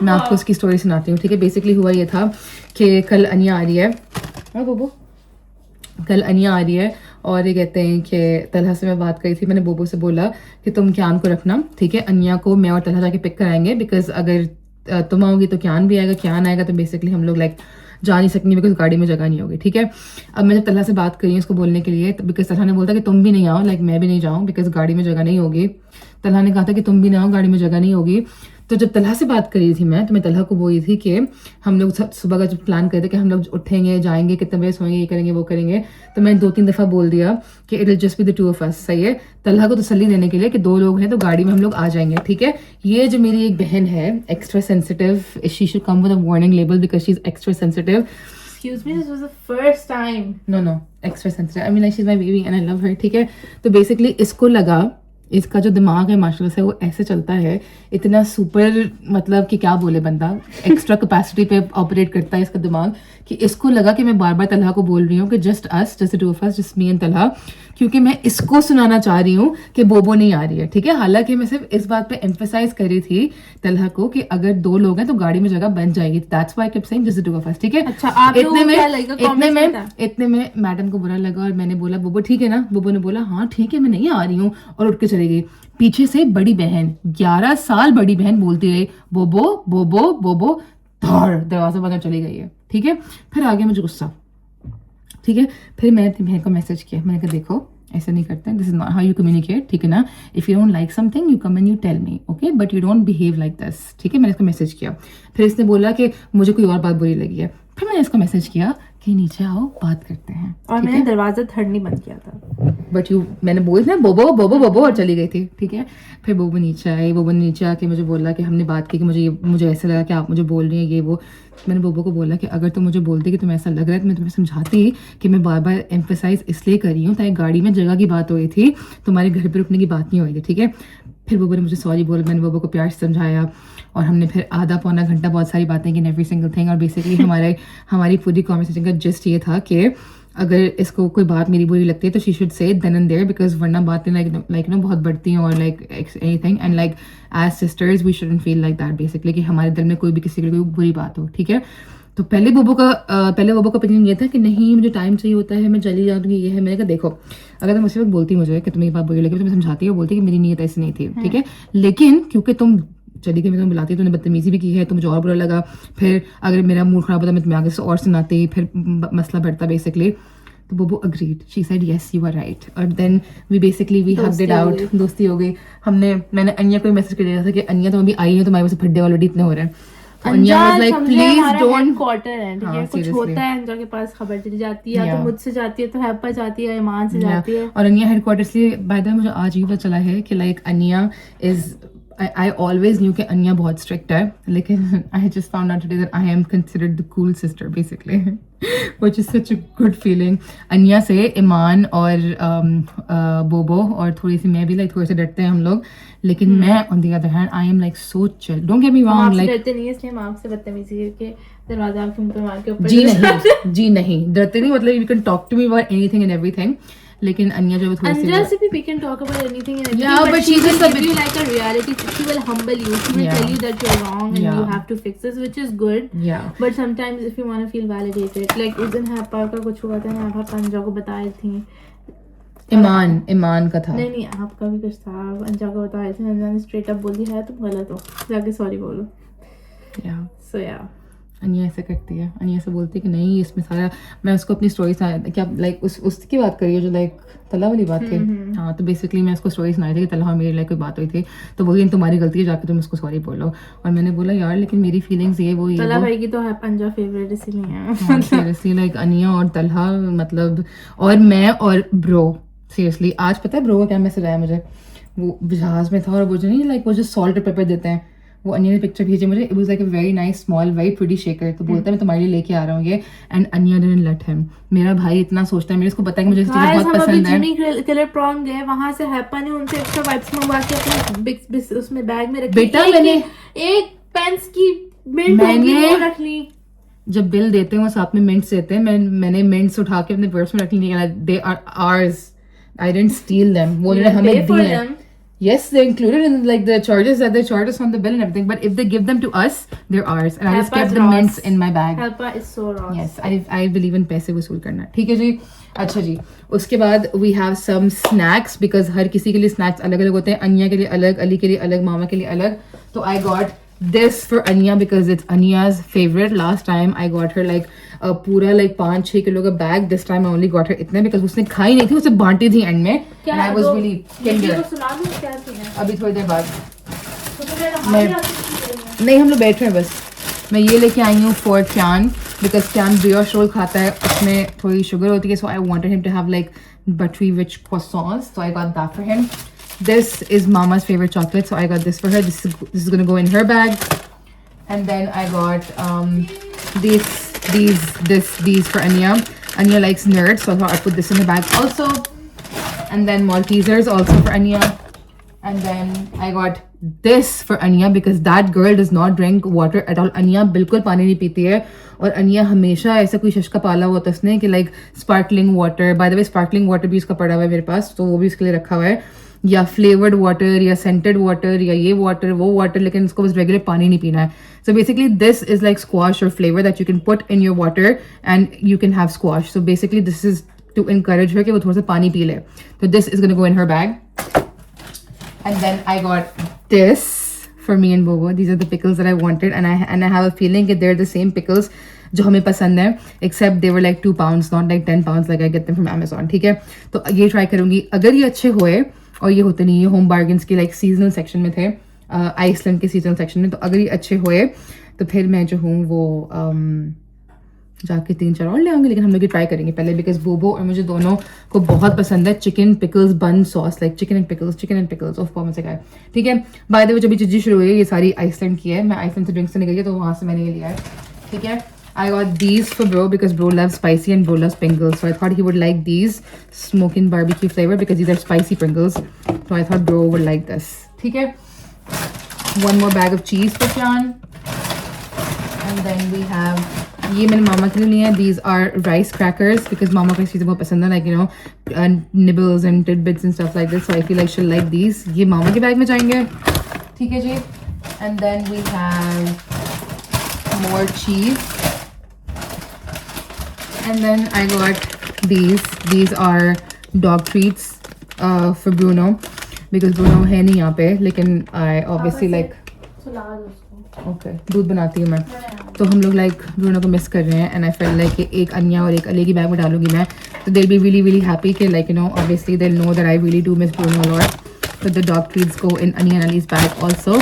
मैं आपको उसकी स्टोरी सुनाती हूँ. ठीक है, बेसिकली हुआ ये था कि कल अनिया आ रही है. हाँ बोबो, कल अनिया आ रही है और ये कहते हैं कि तलहा से मैं बात करी थी. मैंने बोबो से बोला कि तुम क्यान को रखना, ठीक है, अनिया को मैं और तलहा जाके पिक कराएंगे. बिकॉज अगर तुम आओगी तो क्यान भी आएगा, क्यान आएगा तो बेसिकली हम लोग लाइक जा नहीं सकेंगे बिकॉज गाड़ी में जगह नहीं होगी. ठीक है, अब मैं जब तलहा से बात करी उसको बोलने के लिए, बिकॉज तलहा ने बोलता कि तुम भी नहीं आओ, लाइक मैं भी नहीं जाऊँ बिकॉज गाड़ी में जगह नहीं होगी. तलहा ने कहा था कि तुम भी ना आओ, गाड़ी में जगह नहीं होगी. तो जब तलहा से बात करी थी मैं, तो मैं तलहा को बोली थी कि हम लोग सुबह का जब प्लान करते कि हम लोग उठेंगे, जाएंगे, कितने बजे सोएंगे, ये करेंगे वो करेंगे, तो मैंने 2-3 दफ़ा बोल दिया कि it will just be the two of us. सही है, तलहा को तसल्ली देने के लिए कि 2 लोग हैं तो गाड़ी में हम लोग आ जाएंगे. ठीक है, ये जो मेरी एक बहन है extra sensitive, she should come with a warning label because she is extra sensitive. Excuse me, this was the first time. No, extra sensitive. I mean, like she's my baby and I love her. ठीक है, तो basically इसको लगा, इसका जो दिमाग है माशाल्लाह से वो ऐसे चलता है, इतना सुपर, मतलब कि क्या बोले बंदा, एक्स्ट्रा कैपेसिटी पे ऑपरेट करता है इसका दिमाग, कि इसको लगा कि मैं बार बार तलहा को बोल रही हूँ कि just us, just two of us, just me and Talha, क्योंकि मैं इसको सुनाना चाह रही हूँ कि बोबो नहीं आ रही है. ठीक है, हालांकि मैं सिर्फ इस बात पे एम्फेसाइज कर रही थी तलहा को कि अगर 2 लोग हैं तो गाड़ी में जगह बन जाएगी. That's why I kept saying just two of us. ठीक है, अच्छा, आप लोगों को क्या लगेगा? इतने में मैडम को बुरा लगा और मैंने बोला बोबो ठीक है ना. बोबो ने बोला हाँ ठीक है मैं नहीं आ रही हूँ, और उठ के चली गई. पीछे से बड़ी बहन, 11 साल बड़ी बहन बोलती रही बोबो बोबो बोबो, धड़ दरवाजा बंद चली गई है. ठीक है, फिर आ गया मुझे गुस्सा. ठीक है, फिर मैंने अपनी बहन को मैसेज किया, मैंने कहा देखो ऐसा नहीं करते, this is not how you communicate. ठीक है ना, if you don't like something you come and you tell me, okay, but you don't behave like this. ठीक है, मैंने इसको मैसेज किया. फिर इसने बोला कि मुझे कोई और बात बुरी लगी है. फिर मैंने इसको मैसेज किया कि नीचे आओ बात करते हैं. और मैंने दरवाजा थर्ड नहीं बंद किया था, बट मैंने बोल ना बोबो बोबो बोबो और चली गई थी. ठीक है, फिर बोबो नीचे आई. बोबो ने नीचे आके मुझे बोला कि हमने बात की कि मुझे ऐसा लगा कि आप मुझे बोल रही हैं ये वो. मैंने बोबो को बोला कि अगर तुम मुझे बोलती कि तुम्हें ऐसा लग रहा है तो मैं तुम्हें समझाती कि मैं बार बार एम्फेसाइज इसलिए कर रही हूँ ताकि गाड़ी में जगह की बात हो रही थी, तुम्हारे घर पर रुकने की बात नहीं हो रही थी. ठीक है, फिर बोबो ने मुझे सॉरी बोला. मैंने बोबो को प्यार से समझाया और हमने फिर आधा पौना घंटा बहुत सारी बातें की, एवरी सिंगल थिंग. और बेसिकली हमारी पूरी कॉन्वर्सेशन का जस्ट ये था कि अगर इसको कोई बात मेरी बुरी लगती है तो she should say then and there, because वरना बातें लाइक नो बहुत बढ़ती हैं और like anything, and like as sisters we shouldn't feel like that basically कि हमारे दिल में कोई भी किसी की कोई बुरी बात हो. ठीक है, तो पहले बोबो का ओपिनियन ये था कि नहीं मुझे टाइम चाहिए होता है, मैं चली जाऊँगी, ये है. मैंने कहा देखो अगर तुम उसी वक्त बोलती मुझे कि तुम्हें ये बात बुरी लगी तो मैं समझाती हो, बोलती कि मेरी नीयत ऐसी नहीं थी. ठीक है, लेकिन क्योंकि तुम चली गई, मैं तुम्हें बुलाती, तुमने बदतमीजी भी की है तो मुझे और बुरा लगा. फिर अगर मेरा मूड खराब होता मैं तुम्हें आगे से और सुनाती, फिर मसला बढ़ता बेसिकली. तो Bobo agreed, she said yes you are right, और then we basically we hugged it out. दोस्ती हो गई. मैंने अनिया को मैसेज कर दिया था कि अनिया तुम अभी आई हो, तुम्हारे वजह से फड्डे ऑलरेडी इतने हो रहे हैं. Aniya was like please don't. Quarter है, ठीक है, कुछ होता है अंजा के पास खबर चली जाती है, या तो मुझसे जाती है तो हैप्पा जाती है, ईमान से जाती है. और अनिया हेडक्वार्टर से बाय द वे मुझे आज ही पता चला है कि like Aniya is I always knew कि अनिया बहुत strict है, लेकिन I just found out today that I am considered the cool sister basically, which is such a good feeling. अनिया से ईमान और बोबो और थोड़ी सी मैं भी लाइक थोड़े से डरते हैं हम लोग, लेकिन मैं on the other hand I am like so chill. Don't get me wrong, like डरते नहीं है इसलिए हम आपसे बदतमीजी करके दरवाजा आपके मुंह पे मार के ऊपर. जी नहीं डरते नहीं, मतलब you can talk to me about anything and everything. लेकिन अनिया जो थोड़ी सी Anja से भी we can talk about anything and everything, Yeah, but she she's will just a give bit- you like a reality. She will humble you. She will Yeah. tell you that you're wrong and Yeah. you have to fix this, which is good. Yeah. But sometimes if you want to feel validated, like उस दिन हैप्पा का कुछ हुआ था ना, आप अंजा को बताए थी. ईमान का था. नहीं आपका भी कुछ था, अंजा को बताए थे, अंजा ने स्ट्रेट अप बोल दिया है तुम गलत हो, जाके सॉरी बोलो. Yeah. So yeah. अनिया ऐसे करती है, अनिया ऐसे बोलती है कि नहीं इसमें सारा, मैं उसको अपनी स्टोरी सुनाई क्या लाइक उसकी बात करी है जो लाइक तला वाली बात थी. हाँ, तो बेसिकली मैं उसको स्टोरी सुनाई थी कि तला मेरी लाइक कोई बात हुई थी तो वही तुम्हारी गलती है, जाके तुम उसको सॉरी बोलो. और मैंने बोला यार लेकिन मेरी फीलिंग्स ये वो तला भाई की तो है अंजा फेवरेट इसलिए है. सीरियसली लाइक अनिया और तलहा, मतलब और मैं और ब्रो, सीरियसली आज पता है ब्रो का क्या मैसेज आया मुझे. वो जहाज में था और वो जो नहीं लाइक वो जो सॉल्ट और पेपर देते हैं वो अन्या ने पिक्चर भेजी मुझे. It was like a very nice small very pretty shaker. तो बोलता है मैं तुम्हारे लिए लेके आ रहा हूँ ये. And Anya didn't let him. मेरा भाई इतना सोचता है, मेरे को पता है कि मुझे चीजें बहुत पसंद है. जिमी किलर प्रॉन गए वहां से हैप्पा ने उनसे एक्स्ट्रा वाइप्स मंगवा के अपने बिग उसमें बैग में रखी. बेटा मैंने एक पेंस की मिंट रख ली. जब बिल देते हैं वो साथ में मिंट्स देते हैं. मैंने मिंट्स उठा के अपने पर्स में रख ली. They are ours. I didn't steal them. वो उन्होंने हमें दिए. Yes, they're included in like the charges that they charge us on the bill and everything. But if they give them to us, they're ours. And I just kept the mints in my bag. Helpa is so wrong. Yes, I believe in पैसे वसूल करना. ठीक है जी. अच्छा जी. उसके बाद we have some snacks because हर किसी के लिए snacks अलग अलग होते हैं. अन्या के लिए अलग, अली के लिए अलग, मामा के लिए अलग. तो I got this for Anya because it's Anya's favorite. Last time I got her like पूरा like 5-6 किलो का bag. This time I only got her इतने because उसने खाई नहीं थी, उसे बांटी थी एंड में. And I was really tender. अभी थोड़ी देर बाद नहीं, हम लोग बैठ रहे हैं बस. मैं ये लेके आई हूँ for Kyan because Kyan brioche roll खाता है, उसमें थोड़ी शुगर होती है. So I wanted him to have like buttery rich croissants. So I got that for him. This is Mama's favorite chocolate, so I got this for her. This is gonna go in her bag. And then I got these for Anya. Anya likes Nerds, so I thought I'd put this in the bag also. And then Maltesers also for Anya. And then I got this for Anya because that girl does not drink water at all. Anya बिल्कुल पानी नहीं पीती है. और Anya हमेशा ऐसा कोई शश का पाला हुआ था उसने कि like sparkling water. By the way, sparkling water भी उसका पड़ा हुआ है मेरे पास, तो वो भी उसके लिए रखा हुआ है. या फ्लेवर्ड वाटर या सेंटेड वाटर या ये वाटर वो वाटर, लेकिन उसको बस रेगुलर पानी नहीं पीना है. So basically this is like squash और flavour that you can put in your water and you can have squash. So basically this is to encourage her कि वो थोड़ा सा पानी पी ले. तो this is gonna go in her bag. And then I got this for me and Bobo. These are the pickles that I wanted, and I have a feeling that they're the same pickles जो हमें पसंद है, except they were like 2 pounds, not like 10 pounds like I get them from Amazon. ठीक है, तो ये try करूंगी. अगर ये अच्छे हुए, और ये होते नहीं, ये होम बार्गेन्स के लाइक सीजनल सेक्शन में थे, आइसलैंड के सीजनल सेक्शन में, तो अगर ये अच्छे हुए तो फिर मैं जो हूँ वो जाके 3-4 और ले आऊंगी. लेकिन हम लोग ये ट्राई करेंगे पहले बिकॉज बोबो और मुझे दोनों को बहुत पसंद है चिकन पिकल्स बन sauce, like chicken and pickles of बहुत मजा का है. ठीक है, बाय द वे जब ये चीज़ शुरू हुई है, ये सारी आइसलैंड की है. मैं आइसलैंड से ड्रिंक्स से निकली है, तो वहाँ से मैंने ये लिया है. ठीक है, I got these for bro because bro loves spicy and bro loves Pringles. So I thought he would like these smoking barbecue flavor because these are spicy Pringles. So I thought bro would like this. Okay. One more bag of cheese for Kyan. And then we have ये मैंने मामा के लिए लिए हैं. These are rice crackers because मामा को चीज़ें बहुत पसंद है, like you know nibbles and tidbits and stuff like this. So I feel like she'll like these. ये मामा के बैग में जाएंगे. ठीक है जी. And then we have more cheese. And then I got these. These are dog treats for Bruno because Bruno है नहीं यहाँ पे, लेकिन I obviously like okay दूध बनाती हूँ मैं, तो हम लोग like Bruno को मिस कर रहे हैं. And I felt like एक अन्या और एक अली की बैग में डालूंगी मैं, तो they'll be really really happy कि like you know obviously they'll know that I really do miss Bruno a lot. So the dog treats go in Anya and Ali's bag also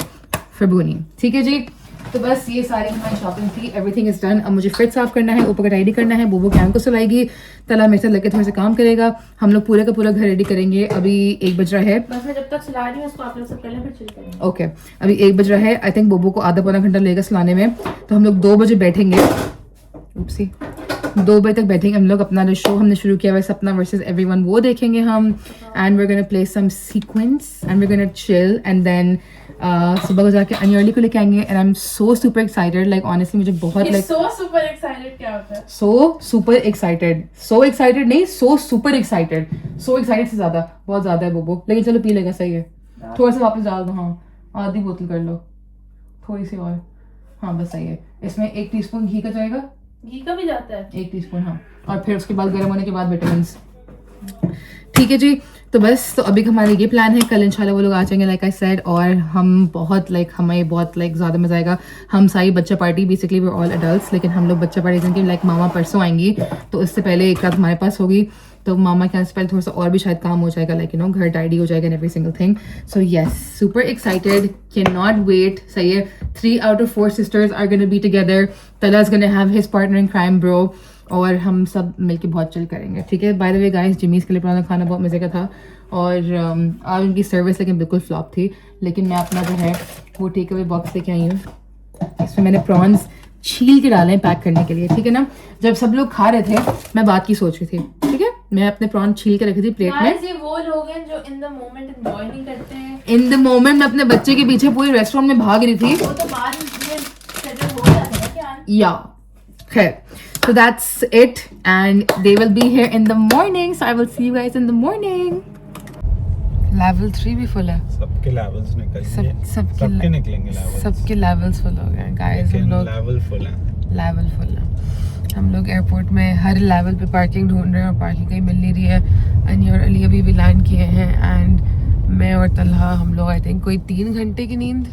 for Booni. ठीक है जी. तो बस ये सारी हमारी shopping थी. Everything is done. अब मुझे फ्रिज साफ करना है, ऊपर का रेडी करना है. बोबो कैम को सुलाएगी, तला मेरे साथ लगे थोड़ा सा काम करेगा. हम लोग पूरे का पूरा घर रेडी करेंगे. अभी 1 बज रहा है. बस मैं जब तक सुला रही हूँ उसको आप लोग सब पहले फिर चिल करेंगे. ओके, अभी 1 बज रहा है. आई थिंक बोबो को आधा पौना घंटा लगेगा सुलाने में, तो हम लोग 2 बजे बैठेंगे. उपसी 2 बजे तक बैठेंगे हम लोग. अपना जो शो हमने शुरू किया है सपना वर्सेस एवरीवन वो देखेंगे हम. And we are gonna play some sequence and we are gonna chill. And then सुबह को जाके अन्यर्ली को लेके आएंगे. And I am so super excited, like honestly मुझे बहुत लाइक सो सुपर एक्साइटेड क्या होता है? सो सुपर एक्साइटेड नहीं, सो सुपर एक्साइटेड. सो एक्साइटेड से ज्यादा, बहुत ज्यादा है बोबो. लेकिन चलो पी लेगा, सही है. थोड़ा सा वापस डाल दो. हाँ, आधी बोतल कर लो, थोड़ी सी और. हाँ बस सही है. इसमें 1 टीस्पून घी का जाएगा. घी का भी जाता है 1 टीस्पून. हाँ, और फिर उसके बाद गर्म होने के बाद विटामिन. ठीक है जी. तो बस, तो अभी हमारा ये प्लान है. कल इंशाल्लाह वो लोग आ जाएंगे लाइक आई सेड, और हम बहुत लाइक हमें बहुत लाइक ज़्यादा मजा आएगा. हम सारी बच्चा party, basically we all adults, लेकिन हम लोग बच्चा पार्टी क्योंकि लाइक मामा परसों आएंगी, तो इससे पहले एक रात हमारे पास होगी. तो मामा के यहाँ से पहले थोड़ा सा और भी शायद काम हो जाएगा, लाइक यू नो घर टाइडी हो जाएगा and every single thing. So yes, super excited, can not wait. सही है. 3 out of 4 sisters are going to be together. Tala is going to have his partner in crime bro. और हम सब मिलके बहुत चिल करेंगे, ठीक है। बाय द वे गाइस, जिमीज़ के लिए पुराना खाना बहुत मज़े का था और आज उनकी सर्विस लेकिन बिल्कुल फ्लॉप थी। लेकिन मैं अपना जो है वो टेक अवे बॉक्स लेके आई हूँ। इसमें मैंने प्रॉन्स छील के डाले हैं पैक करने के लिए, ठीक है ना। जब सब लोग खा रहे थे मैं बात की सोच रही थी, ठीक है। मैं अपने प्रॉन छील के रखी थी प्लेट में। ये वो लोग हैं जो इन द मोमेंट एंजॉय नहीं करते हैं। इन द मोमेंट मैं अपने बच्चे के पीछे पूरे रेस्टोरेंट में भाग रही थी। वो तो बाद में सेटल हो जाता है क्या? या खैर, so that's it and they will be here in the morning, so I will see you guys in the morning. Level 3 भी फुल है। सबके लेवल्स निकलेंगे, सबके निकलेंगे लेवल्स, सबके लेवल्स फुल हो गए गाइस। हम लोग लेवल फुल है, लेवल फुल है। हम लोग एयरपोर्ट में हर लेवल पे पार्किंग ढूंढ रहे हैं और पार्किंग कहीं मिल नहीं रही है। अनी और अली अभी भी लैंड किए हैं एंड मैं और तलहा हम लोग आई थिंक कोई 3 घंटे की नींद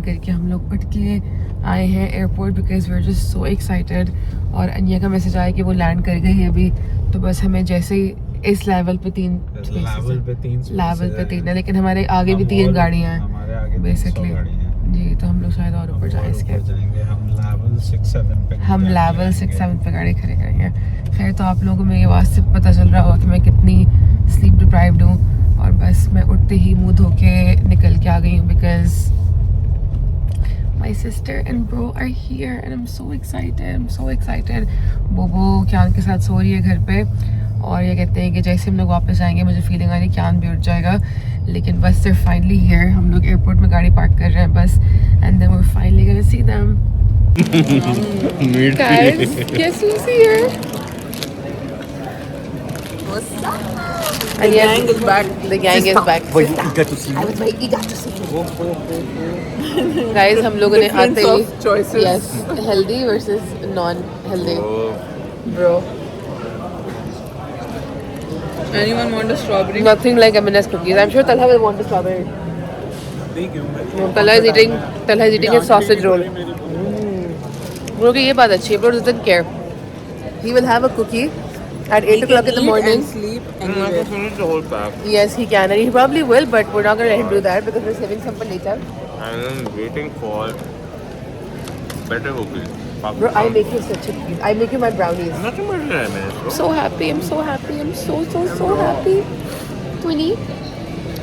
करके हम लोग उठ के आए हैं airport because we are just so excited. और अनिया का मैसेज आया कि वो लैंड कर गई है अभी, तो बस हमें जैसे ही इस लेवल पे 3 है, लेकिन हमारे आगे भी 3 गाड़ियाँ हैं बेसिकली जी। तो हम लोग शायद और ऊपर जाएं इसके। हम लेवल 6-7 पे गाड़ी खड़ी करेंगे। खैर, तो आप लोगों को मेरी आवाज़ से पता चल रहा होगा कि मैं कितनी स्लीप डिप्राइव्ड हूँ और बस मैं उठते ही मुंह धो के निकल के आ गई हूँ because my sister and bro are here and I'm so excited. बोबो क्यान के साथ सो रही है घर पे और ये कहते हैं कि जैसे हम लोग वापस जाएंगे मुझे फीलिंग आ रही है क्यान भी उठ जाएगा। लेकिन बस they're finally here। हम लोग एयरपोर्ट में गाड़ी पार्क कर रहे हैं बस and then we're finally gonna see them. Guys, guess who's here? What's up? And the gang is back. The gang is back. But you got to see I was very eager to see you. Guys, हम लोगों ने आते ही yes, healthy versus non-healthy. Bro. Anyone want a strawberry? Nothing like M&S cookies. I'm sure Talha will want a strawberry. No, Talha is eating a sausage roll. Bro, की ये बात अच्छी है. Bro doesn't care. He will have a cookie at 8 o'clock in the morning. sleep I can finish the whole pack. Yes, he can, and he probably will, but we're not gonna let him do that because we're saving some for later. And I'm waiting for better cookies. Bro, I make you such a cookies. I make you my brownies. Nothing better than M&S. I'm so happy. I'm so happy. I'm so happy. Twinnie,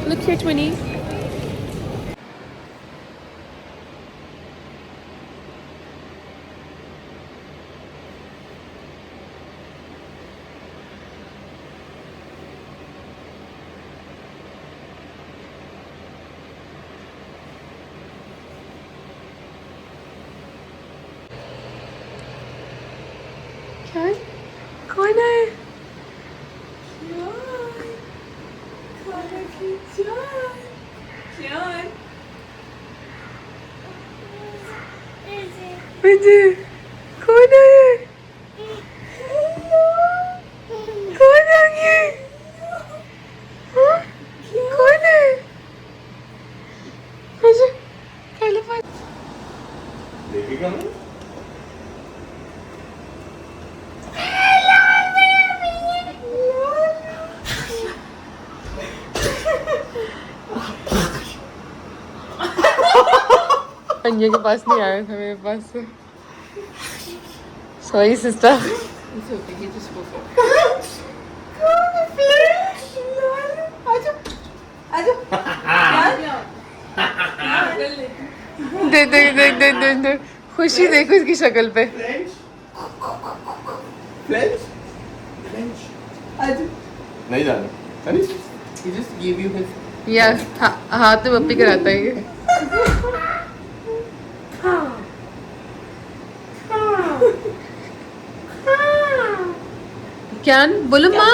look here, Twinnie. कौन है? कौन है? कौन आ गया? कौन है? अन्या के पास नहीं आया था मेरे पास से। Sorry sister. देख खुशी देखो इसकी शक्ल पे। नहीं जाना। He just gave you his. यार हाथ में पप्पी कराता है ये। क्या बोलो माँ।